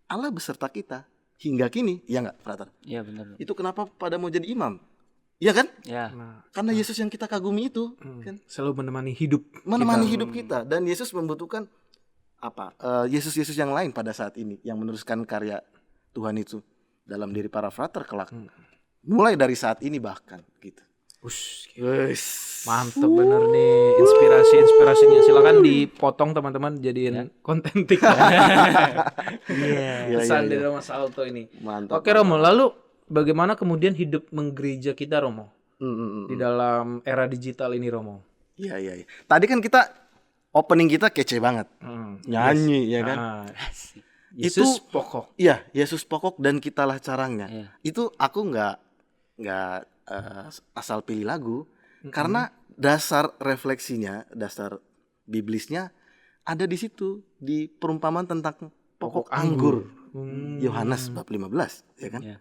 Allah beserta kita hingga kini, ya nggak, Frater? Iya benar. Itu kenapa pada mau jadi imam? Iya kan? Ya. Karena Yesus yang kita kagumi itu, kan? Selalu menemani hidup. Menemani hidup kita, dan Yesus membutuhkan apa? Yesus-Yesus yang lain pada saat ini yang meneruskan karya Tuhan itu dalam diri para frater kelak. Mulai dari saat ini bahkan gitu. Mantep bener nih inspirasinya. Silakan dipotong teman-teman jadiin konten tik. Pesan dari Romo Salto ini. Mantap. Oke Romo, lalu bagaimana kemudian hidup menggereja kita Romo di dalam era digital ini Romo? Iya. Tadi kan kita opening kita kece banget. Nyanyi ya kan? Yesus pokok. Iya, Yesus pokok dan kitalah caranya. Iya. Itu aku nggak asal pilih lagu karena dasar refleksinya, dasar biblisnya ada di situ di perumpamaan tentang pokok anggur. Yohanes bab 15, ya kan? Iya.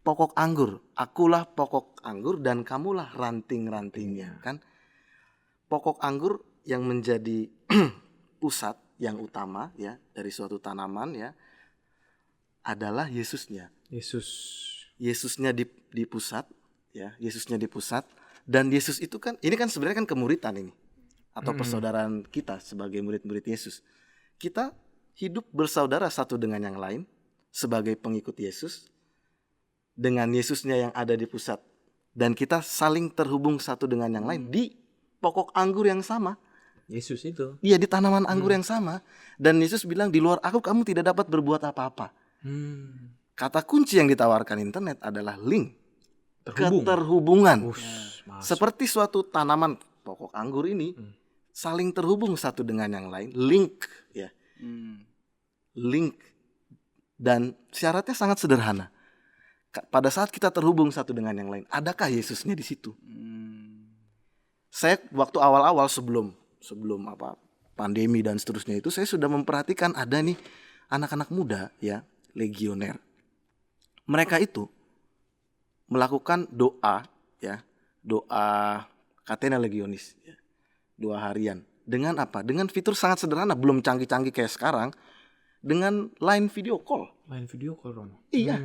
Pokok anggur, akulah pokok anggur dan kamulah ranting-rantingnya, kan? Pokok anggur yang menjadi pusat yang utama ya dari suatu tanaman ya adalah Yesusnya. Yesusnya di pusat ya, Yesusnya di pusat, dan Yesus itu kan ini kan sebenarnya kan kemuritan ini atau persaudaraan kita sebagai murid-murid Yesus. Kita hidup bersaudara satu dengan yang lain sebagai pengikut Yesus dengan Yesusnya yang ada di pusat, dan kita saling terhubung satu dengan yang lain di pokok anggur yang sama. Yesus itu. Iya, di tanaman anggur yang sama. Dan Yesus bilang, di luar aku kamu tidak dapat berbuat apa-apa. Kata kunci yang ditawarkan internet adalah link. Keterhubungan. Seperti suatu tanaman pokok anggur ini saling terhubung satu dengan yang lain. Link ya. Link. Dan syaratnya sangat sederhana. Pada saat kita terhubung satu dengan yang lain, adakah Yesusnya di situ? Saya waktu awal-awal sebelum pandemi dan seterusnya itu, saya sudah memperhatikan ada nih anak-anak muda ya, legioner. Mereka itu melakukan doa ya doa Catena Legionis, ya. 2 harian. Dengan apa? Dengan fitur sangat sederhana, belum canggih-canggih kayak sekarang, dengan line video call. Line video call, Romo. Iya.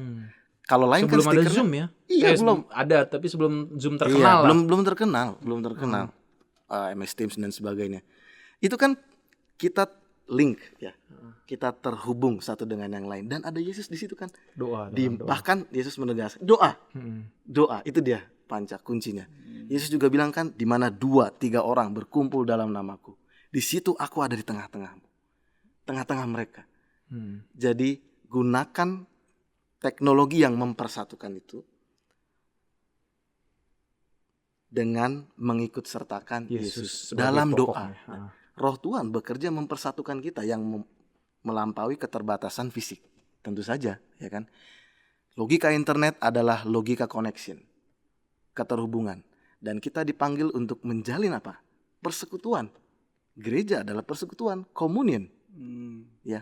Kalau line Sebelum kan ada stikernya- Zoom ya? Iya, belum. Ada, tapi sebelum Zoom Iya, terkenal lah. belum terkenal. MS Teams dan sebagainya. Itu kan kita link ya. Kita terhubung satu dengan yang lain dan ada Yesus di situ kan. Doa. Bahkan Yesus menegaskan doa. Mm-mm. Doa itu dia panca kuncinya. Yesus juga bilang kan, di mana 2-3 orang berkumpul dalam namaku, di situ aku ada di tengah-tengahmu, tengah-tengah mereka. Jadi gunakan teknologi yang mempersatukan itu dengan mengikut sertakan Yesus sebagai dalam doa. pokoknya. Roh Tuhan bekerja mempersatukan kita yang melampaui keterbatasan fisik, tentu saja, ya kan? Logika internet adalah logika connection, keterhubungan, dan kita dipanggil untuk menjalin apa? Persekutuan. Gereja adalah persekutuan, communion, ya,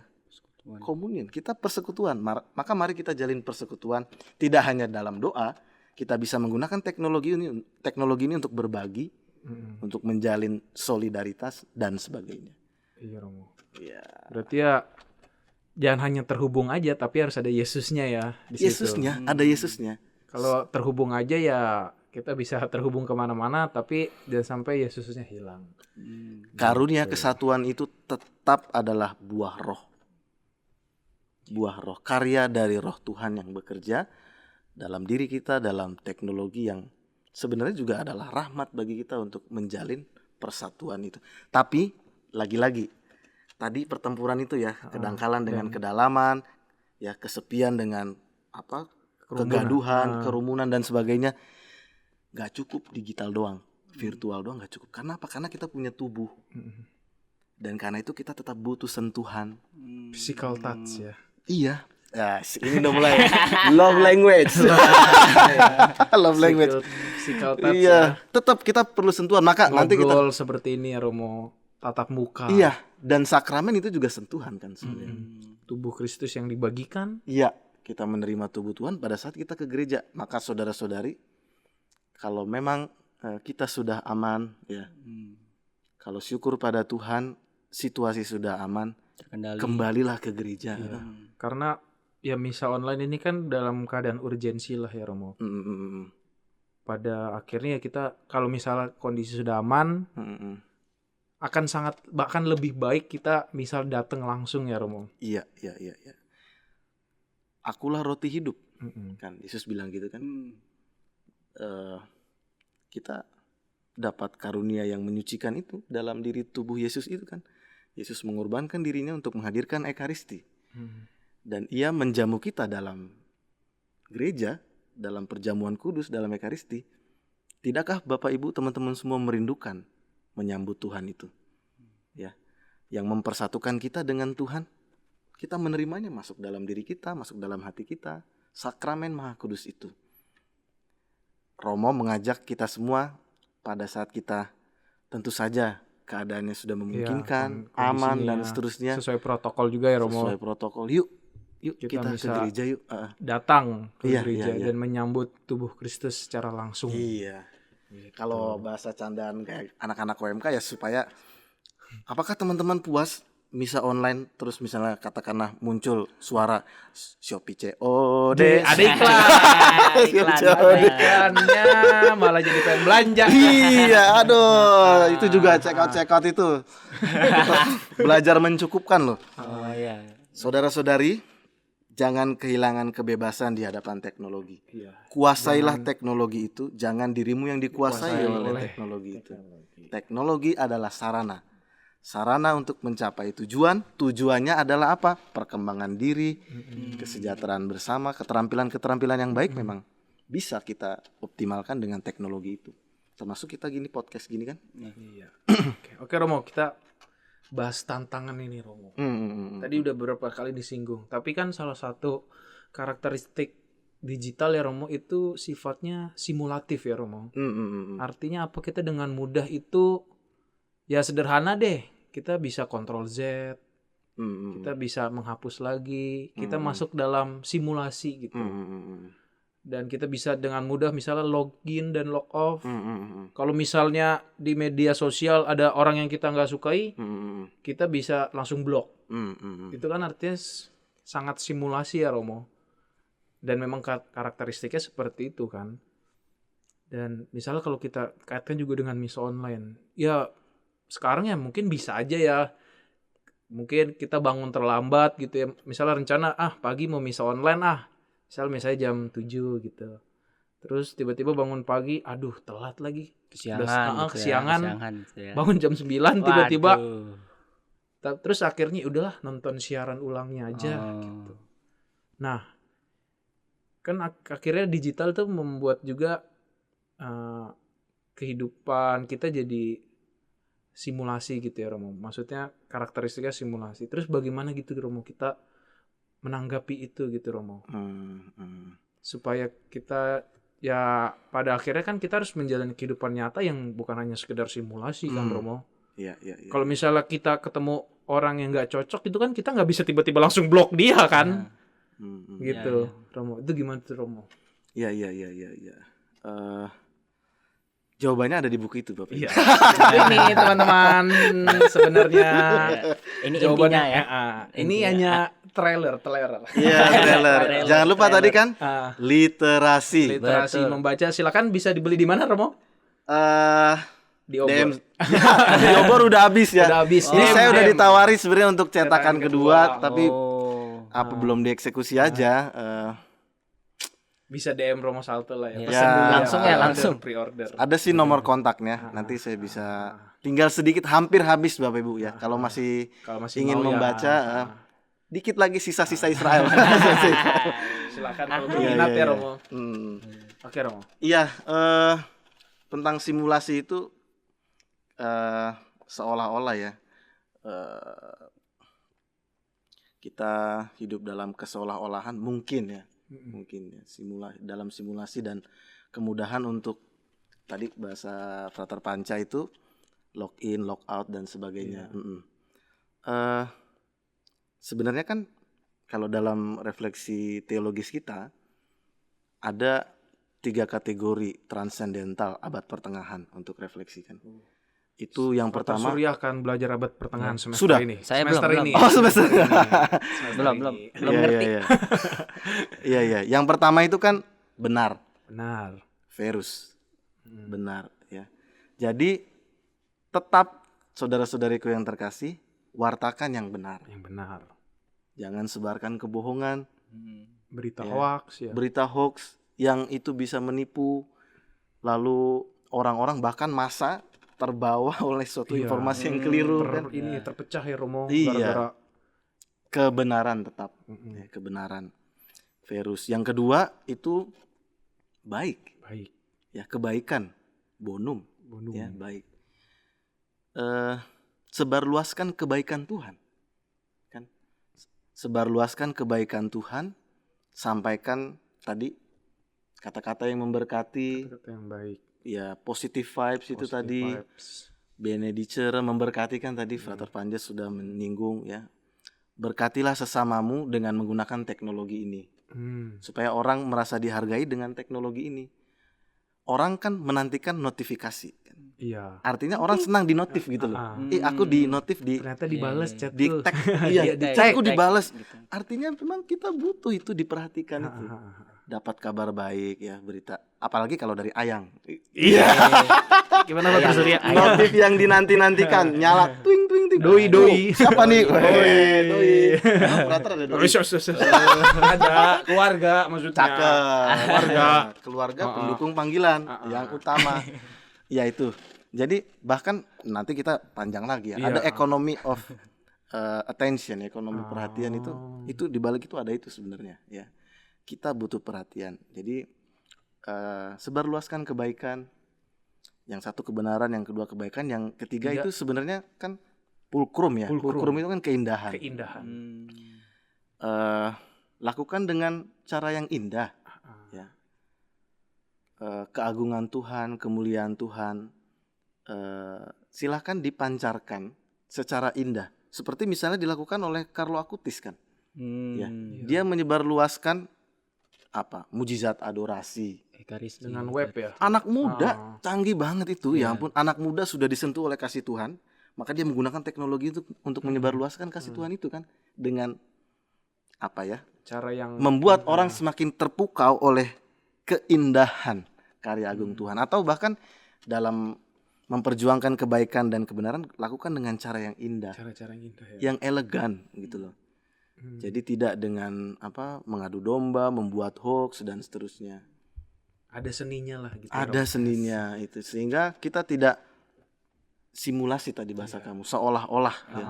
communion. Kita persekutuan, maka mari kita jalin persekutuan. Tidak hanya dalam doa, kita bisa menggunakan teknologi ini untuk berbagi, untuk menjalin solidaritas dan sebagainya. Iya, Romo. Ya. Berarti ya jangan hanya terhubung aja, tapi harus ada Yesusnya ya di situ. Yesusnya, ada Yesusnya. Kalau terhubung aja ya kita bisa terhubung kemana-mana, tapi jangan sampai Yesusnya hilang. Karunia kesatuan itu tetap adalah buah roh. Buah roh, karya dari roh Tuhan yang bekerja dalam diri kita, dalam teknologi yang sebenarnya juga adalah rahmat bagi kita untuk menjalin persatuan itu. Tapi lagi-lagi tadi pertempuran itu ya, kedangkalan dengan kedalaman, ya, kesepian dengan apa? Kegaduhan, kerumunan dan sebagainya. Gak cukup digital doang, virtual doang gak cukup. Karena apa? Karena kita punya tubuh. Dan karena itu kita tetap butuh sentuhan. Physical touch ya. Iya. Ya, ini udah mulai love language. Love language. Physical touch Iya, ya. tetap kita perlu sentuhan. Maka nanti kita Ngobrol seperti ini ya, Romo. Tatap muka. iya, dan sakramen itu juga sentuhan kan sebenarnya. Tubuh Kristus yang dibagikan. Iya, kita menerima tubuh Tuhan pada saat kita ke gereja. Maka saudara-saudari, kalau memang kita sudah aman ya. Kalau syukur pada Tuhan, situasi sudah aman, Terkendali. kembalilah ke gereja. Karena ya misa online ini kan dalam keadaan urgensi lah ya, Romo. Pada akhirnya kita kalau misalnya kondisi sudah aman, akan sangat bahkan lebih baik kita misal datang langsung ya, Romo. Iya. Akulah roti hidup. Kan Yesus bilang gitu kan. Kita dapat karunia yang menyucikan itu dalam diri tubuh Yesus itu kan. Yesus mengorbankan dirinya untuk menghadirkan Ekaristi. Dan ia menjamu kita dalam gereja, dalam perjamuan kudus, dalam Ekaristi. Tidakkah Bapak Ibu teman-teman semua merindukan menyambut Tuhan itu? Ya, yang mempersatukan kita dengan Tuhan. Kita menerimanya masuk dalam diri kita, masuk dalam hati kita. Sakramen Maha Kudus itu. Romo mengajak kita semua pada saat kita tentu saja keadaannya sudah memungkinkan, aman dan seterusnya. Sesuai protokol juga ya, Romo. Sesuai protokol. Yuk kita ke gereja yuk. Datang ke Iya, gereja iya. dan menyambut tubuh Kristus secara langsung. Iya. Kalau bahasa candaan kayak anak-anak OMK ya supaya apakah teman-teman puas misa online terus misalnya katakanlah muncul suara Shopee COD. Ada iklan. Iklannya malah jadi pengen belanja. Iya, aduh, itu juga check out itu. Belajar mencukupkan loh. Oh iya. Saudara-saudari, jangan kehilangan kebebasan di hadapan teknologi. Iya. Kuasailah teknologi itu, jangan dirimu yang dikuasai oleh teknologi itu. Teknologi adalah sarana untuk mencapai tujuan. Tujuannya adalah apa? Perkembangan diri, kesejahteraan bersama, keterampilan-keterampilan yang baik memang bisa kita optimalkan dengan teknologi itu. Termasuk kita gini podcast gini kan? Iya. Oke, Romo, kita bahas tantangan ini, Romo. Tadi udah beberapa kali disinggung, tapi kan salah satu karakteristik digital ya, Romo, itu sifatnya simulatif ya, Romo. Artinya apa? Kita dengan mudah itu ya sederhana deh. Kita bisa Ctrl Z, kita bisa menghapus lagi, kita masuk dalam simulasi gitu. dan kita bisa dengan mudah misalnya login dan log off. Kalau misalnya di media sosial ada orang yang kita nggak sukai, kita bisa langsung blok. Itu kan artinya sangat simulasi ya Romo. Dan memang karakteristiknya seperti itu kan. Dan misalnya kalau kita kaitkan juga dengan misa online, ya sekarang ya mungkin bisa aja ya. Mungkin kita bangun terlambat gitu ya. Misalnya rencana pagi mau misa online misalnya jam 7 gitu. Terus tiba-tiba bangun pagi, aduh telat lagi. Kesiangan gitu ya. Bangun jam 9 tiba-tiba. Terus akhirnya udahlah nonton siaran ulangnya aja gitu. Nah, kan akhirnya digital tuh membuat juga kehidupan kita jadi simulasi gitu ya Romo. Maksudnya karakteristiknya simulasi. Terus bagaimana gitu Romo kita menanggapi itu gitu Romo. Supaya kita ya pada akhirnya kan kita harus menjalani kehidupan nyata yang bukan hanya sekedar simulasi kan Romo. Iya. Kalau misalnya kita ketemu orang yang nggak cocok itu kan kita nggak bisa tiba-tiba langsung blok dia kan. Gitu Romo. Itu gimana tuh Romo? Iya. Jawabannya ada di buku itu Bapak. Iya. Ini teman-teman sebenarnya Ini jawabannya intinya ya. Ini hanya trailer. Iya, trailer. Jangan lupa tadi kan literasi. Literasi membaca silakan bisa dibeli di mana Romo? Di DM. Obor. Di Obor udah habis ya. Udah habis. Ini saya udah DM. ditawari sebenarnya untuk cetakan Cetakan kedua, kedua. tapi belum dieksekusi aja. Bisa DM Romo Salto lah ya. Ya, Pesan dulu langsung ya, langsung. Pre-order. Ada sih nomor kontaknya. Nanti saya bisa tinggal sedikit hampir habis Bapak Ibu ya. Kalau masih ingin mau membaca dikit lagi sisa-sisa Israel. Silakan kalau berminat ya Romo. Oke Romo. Iya, tentang simulasi itu seolah-olah ya kita hidup dalam keseolah-olahan mungkin ya dalam simulasi dan kemudahan untuk tadi bahasa Frater Panca itu login, logout dan sebagainya. Sebenarnya kan kalau dalam refleksi teologis kita ada 3 kategori transendental abad pertengahan untuk refleksikan. Itu yang pertama. Surya akan belajar abad pertengahan semester Sudah. ini. Saya semester belum. ini. Oh, semester. Belum ngerti. Iya. Yang pertama itu kan benar. Benar. Verus. Benar ya. Jadi tetap saudara-saudariku yang terkasih, wartakan yang benar. Yang benar. Jangan sebarkan kebohongan, Berita hoax ya. berita hoax yang itu bisa menipu, lalu orang-orang bahkan massa terbawa oleh suatu informasi yang keliru kan. Ini terpecah ya Romo. Iya. Gara-gara Kebenaran tetap, ya, kebenaran. Verus. Yang kedua itu baik, baik. ya kebaikan, bonum. Ya baik. Sebarluaskan kebaikan Tuhan, kan? Sebarluaskan kebaikan Tuhan, sampaikan tadi kata-kata yang memberkati, Kata yang baik. ya positive vibes itu tadi. Benedicere memberkati kan tadi Frater Panjas sudah menyinggung ya. Berkatilah sesamamu dengan menggunakan teknologi ini. Supaya orang merasa dihargai dengan teknologi ini. Orang kan menantikan notifikasi kan. Iya. Artinya orang senang dinotif gitu loh. Aku dinotif di Ternyata dibales chat di lu. tag. Iya, Di chatku tag, dibales. gitu. Artinya memang kita butuh itu diperhatikan itu. Dapat kabar baik ya, berita. Apalagi kalau dari Ayang. Iya. Gimana Pak Surya? Notif yang dinanti-nantikan nyala twing twing twing. Doi. Siapa nih? Doi. Operator ada doi. Ada keluarga maksudnya. Cakep. Keluarga pendukung panggilan yang utama. Ya itu. Jadi bahkan nanti kita panjang lagi ya. Iya. Ada economy of attention, ekonomi perhatian itu di balik itu ada itu sebenarnya ya. Kita butuh perhatian. Jadi sebarluaskan kebaikan. Yang satu kebenaran, yang kedua kebaikan, yang ketiga itu sebenarnya kan pulkrum ya. Pulkrum itu kan keindahan. Lakukan dengan cara yang indah. Ya. Keagungan Tuhan, kemuliaan Tuhan, silahkan dipancarkan secara indah. Seperti misalnya dilakukan oleh Carlo Acutis kan. Ya. Dia menyebarluaskan mujizat adorasi. Ekaristi. Dengan web ya. Anak muda canggih banget itu, ya ampun. Anak muda sudah disentuh oleh kasih Tuhan, maka dia menggunakan teknologi itu untuk menyebarluaskan kasih Tuhan itu kan, dengan Cara yang membuat orang semakin terpukau oleh keindahan karya agung Tuhan, atau bahkan dalam memperjuangkan kebaikan dan kebenaran lakukan dengan cara yang indah, cara-cara yang indah ya. yang elegan gitu loh. Jadi tidak dengan mengadu domba, membuat hoax dan seterusnya. Ada seninya lah gitu. Ada seninya itu, sehingga kita tidak simulasi tadi bahasa kamu, seolah-olah ya.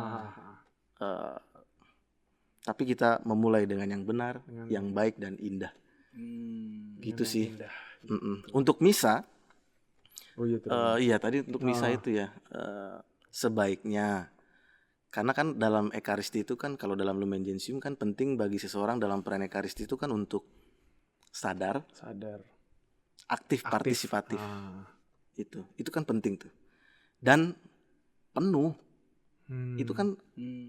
Tapi kita memulai dengan yang benar, yang baik dan indah. Gitu sih. Indah. Untuk misa, iya, tadi untuk misa itu ya, sebaiknya, karena kan dalam ekaristi itu kan, kalau dalam Lumen Gentium kan penting bagi seseorang dalam peran ekaristi itu kan untuk sadar, aktif. Partisipatif. Itu kan penting tuh. Dan penuh. Itu kan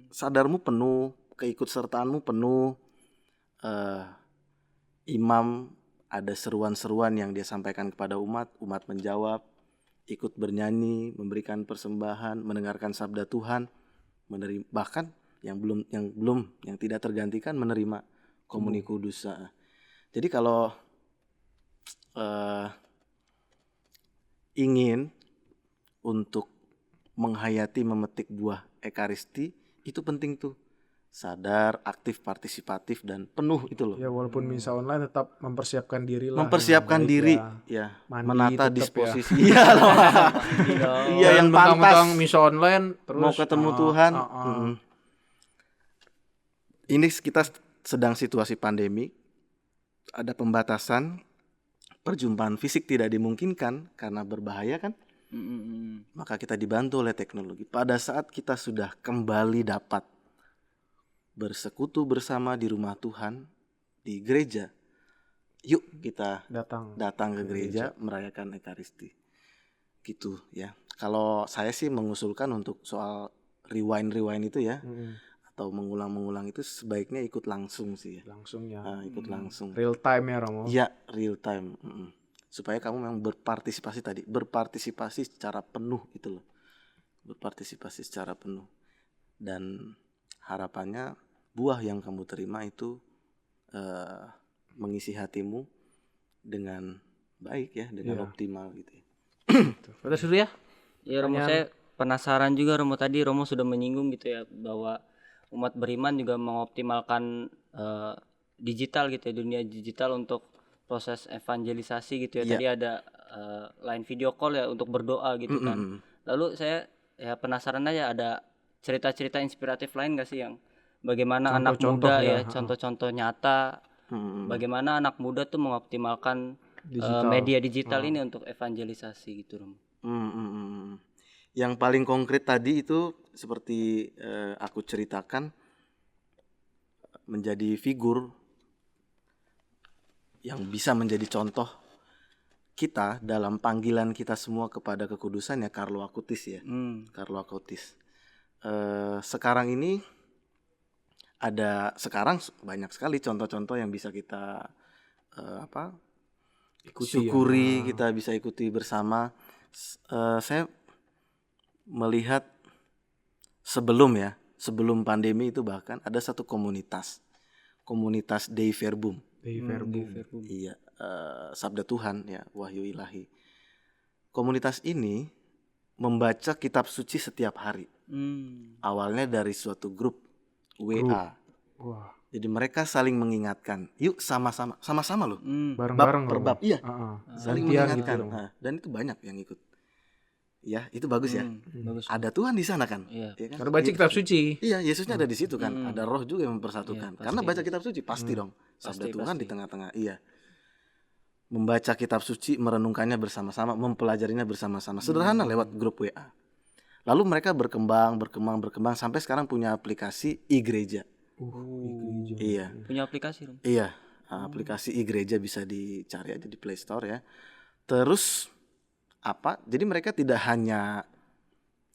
sadarmu penuh, keikutsertaanmu penuh. Imam ada seruan-seruan yang dia sampaikan kepada umat menjawab, ikut bernyanyi, memberikan persembahan, mendengarkan sabda Tuhan, menerima, bahkan yang tidak tergantikan menerima komuni kudus. Jadi kalau ingin untuk menghayati, memetik buah ekaristi, itu penting tuh. Sadar, aktif, partisipatif, dan penuh itu loh. Ya walaupun misa online tetap mempersiapkan diri lah. Mempersiapkan diri, ya. Mandi, menata tetep disposisi. Iya loh. Iya, yang pantas. Misa online terus mau ketemu Tuhan. Ini kita sedang situasi pandemi, ada pembatasan, perjumpaan fisik tidak dimungkinkan karena berbahaya kan. Maka kita dibantu oleh teknologi. Pada saat kita sudah kembali dapat bersekutu bersama di rumah Tuhan, di gereja, yuk kita datang ke gereja merayakan ekaristi. Gitu ya. Kalau saya sih mengusulkan untuk soal rewind itu ya, atau mengulang itu sebaiknya ikut langsung sih ya. Langsung ya. Ikut langsung. Real time ya Romo. Iya, real time. Supaya kamu memang berpartisipasi secara penuh itu loh. Berpartisipasi secara penuh. Dan harapannya buah yang kamu terima itu mengisi hatimu dengan baik ya, dengan optimal gitu ya. Betul sudah ya? Ya Romo, saya penasaran juga Romo, tadi Romo sudah menyinggung gitu ya bahwa umat beriman juga mengoptimalkan digital gitu ya, dunia digital untuk proses evangelisasi gitu ya. Tadi ada line video call ya untuk berdoa gitu kan. Lalu saya ya penasaran aja, ada cerita-cerita inspiratif lain gak sih yang bagaimana anak muda ya, contoh-contoh nyata bagaimana anak muda tuh mengoptimalkan media digital ini untuk evangelisasi gitu Romo. Yang paling konkret tadi itu seperti aku ceritakan, menjadi figur yang bisa menjadi contoh kita dalam panggilan kita semua kepada kekudusan ya, Carlo Acutis ya. Carlo Acutis. Sekarang ini banyak sekali contoh-contoh yang bisa kita syukuri, kita bisa ikuti bersama. Saya melihat sebelum pandemi itu bahkan ada satu komunitas Dei Verbum. Iya, sabda Tuhan ya, wahyu ilahi. Komunitas ini membaca kitab suci setiap hari. Awalnya dari suatu grup WA. Jadi mereka saling mengingatkan, yuk sama-sama loh, bareng-bareng per bab, iya, saling mengingatkan. gitu. Dan itu banyak yang ikut. Ya, itu bagus ya. Bagus. Ada Tuhan di sana kan? Iya. Ya kan? Karena baca kitab suci. Iya, Yesusnya ada di situ kan. Ada Roh juga yang mempersatukan. Iya, Karena baca kitab suci pasti dong. Sabda Tuhan di tengah-tengah. Iya. Membaca kitab suci, merenungkannya bersama-sama, mempelajarinya bersama-sama. Sederhana lewat grup WA. Lalu mereka berkembang sampai sekarang punya aplikasi e-gereja. Iya. Punya aplikasi Romo? Iya, aplikasi e-gereja bisa dicari aja di Play Store ya. Terus jadi mereka tidak hanya,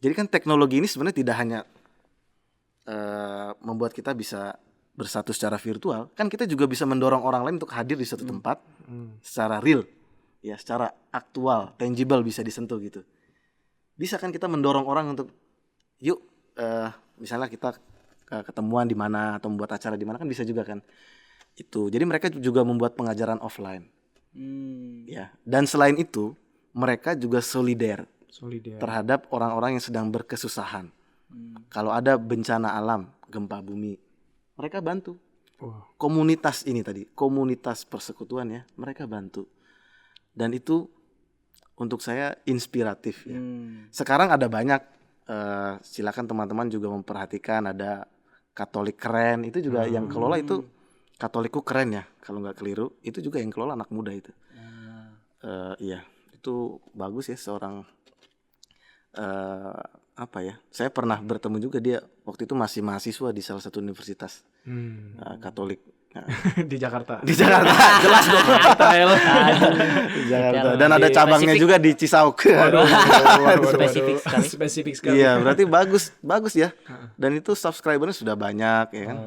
jadi kan teknologi ini sebenarnya tidak hanya membuat kita bisa bersatu secara virtual, kan kita juga bisa mendorong orang lain untuk hadir di satu tempat secara real, ya, secara aktual, tangible, bisa disentuh gitu. Bisa kan kita mendorong orang untuk yuk, misalnya kita ketemuan di mana atau membuat acara di mana, kan bisa juga kan itu. Jadi mereka juga membuat pengajaran offline, ya. Dan selain itu mereka juga solider terhadap orang-orang yang sedang berkesusahan. Kalau ada bencana alam, gempa bumi, mereka bantu. Komunitas ini tadi, komunitas persekutuan ya, mereka bantu. Dan itu untuk saya inspiratif ya. Sekarang ada banyak, silakan teman-teman juga memperhatikan, ada Katolik keren, itu juga yang kelola itu Katolikku keren ya, kalau nggak keliru, itu juga yang kelola anak muda itu. Iya, itu bagus ya, seorang apa ya? Saya pernah bertemu juga, dia waktu itu masih mahasiswa di salah satu universitas Katolik di Jakarta. di Jakarta, jelas dong. Di Jakarta. Dan ada cabangnya juga di Cisauk. Spesifik sekali. Spesifik sekali. Iya, berarti bagus ya. Dan itu subscribernya sudah banyak ya kan.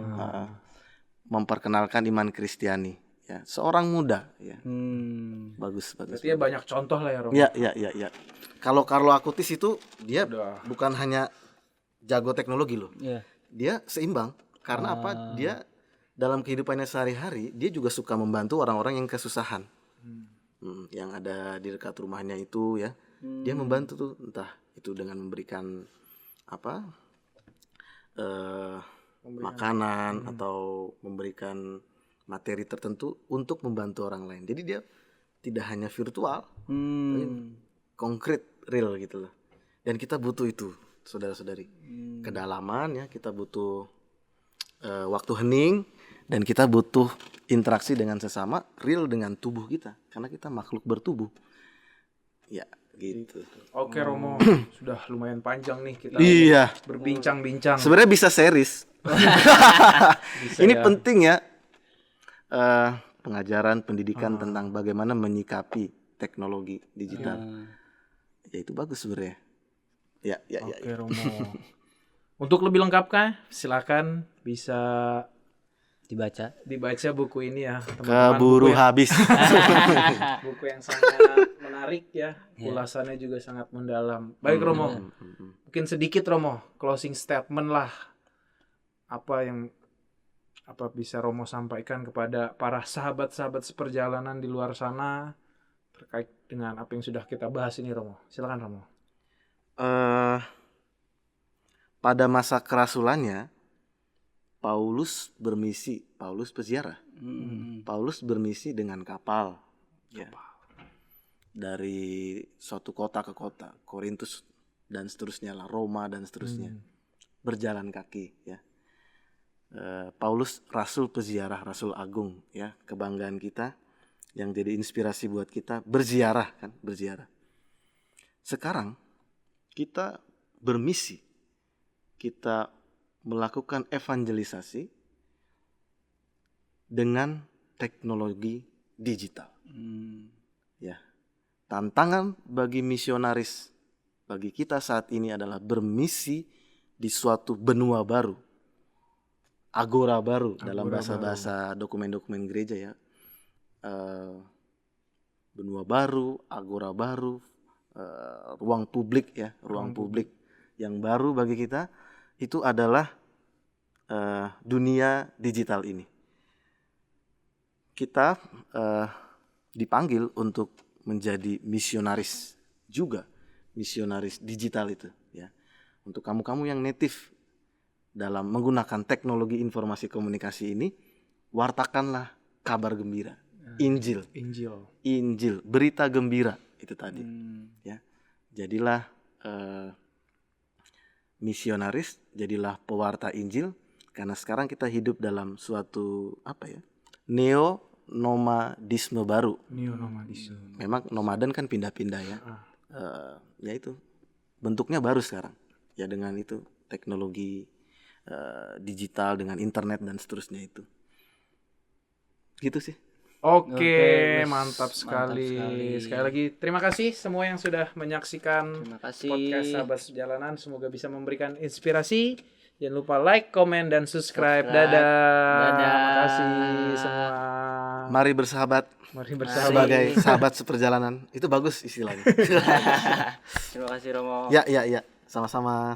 Memperkenalkan iman Kristiani ya, seorang muda ya. Bagus. Berarti ya banyak contoh lah ya, Romo. Iya. Kalau Carlo Acutis itu dia Udah. bukan hanya jago teknologi loh. Iya. Dia seimbang. Karena apa? Dia dalam kehidupannya sehari-hari dia juga suka membantu orang-orang yang kesusahan. Yang ada di dekat rumahnya itu ya. Dia membantu tuh, entah itu dengan memberikan apa? Makanan atau memberikan materi tertentu untuk membantu orang lain. Jadi dia tidak hanya virtual, tapi konkret, real gitu loh. Dan kita butuh itu, saudara-saudari. Kedalaman ya, kita butuh waktu hening, dan kita butuh interaksi dengan sesama, real dengan tubuh kita, karena kita makhluk bertubuh. Ya, gitu. Oke, Romo, sudah lumayan panjang nih kita Iya. berbincang-bincang. Sebenarnya bisa series. Ini ya. penting ya. Pengajaran pendidikan tentang bagaimana menyikapi teknologi digital. Ya itu bagus sebenarnya. Ya. Oke, Romo. Untuk lebih lengkapnya silakan bisa dibaca buku ini ya, teman-teman. Keburu habis. Buku yang sangat menarik ya, ulasannya juga sangat mendalam. Baik, Romo. Mungkin sedikit, Romo, closing statement lah. Apa bisa Romo sampaikan kepada para sahabat-sahabat seperjalanan di luar sana terkait dengan apa yang sudah kita bahas ini, Romo? Silakan, Romo. Pada masa kerasulannya, Paulus peziarah. Paulus bermisi dengan kapal, ya. Dari suatu kota ke kota, Korintus dan seterusnya lah, Roma dan seterusnya. Berjalan kaki, ya. Paulus rasul peziarah, rasul agung, ya, kebanggaan kita, yang jadi inspirasi buat kita berziarah. Sekarang kita bermisi, kita melakukan evangelisasi dengan teknologi digital. Ya, tantangan bagi misionaris, bagi kita saat ini adalah bermisi di suatu benua baru, agora baru dalam bahasa-bahasa dokumen-dokumen gereja ya. Benua baru, agora baru, ruang publik ya, ruang publik yang baru bagi kita itu adalah dunia digital ini. Kita dipanggil untuk menjadi misionaris juga, misionaris digital itu ya. Untuk kamu-kamu yang native dalam menggunakan teknologi informasi komunikasi ini, wartakanlah kabar gembira, Injil, berita gembira itu tadi. Ya, jadilah misionaris, jadilah pewarta Injil, karena sekarang kita hidup dalam suatu neo-nomadisme baru. Memang nomaden kan pindah-pindah ya. Ya itu bentuknya baru sekarang. Ya dengan itu teknologi digital dengan internet dan seterusnya itu. Gitu sih. Oke, mantap sekali. Sekali lagi terima kasih semua yang sudah menyaksikan podcast Sahabat Seperjalanan. Semoga bisa memberikan inspirasi Jangan lupa like, comment, dan subscribe. Subscribe. Dadah. Dadah. Makasih semua. Mari bersahabat Mari bersama. sebagai sahabat seperjalanan. Itu bagus istilahnya. Terima kasih Romo. Ya. Sama-sama.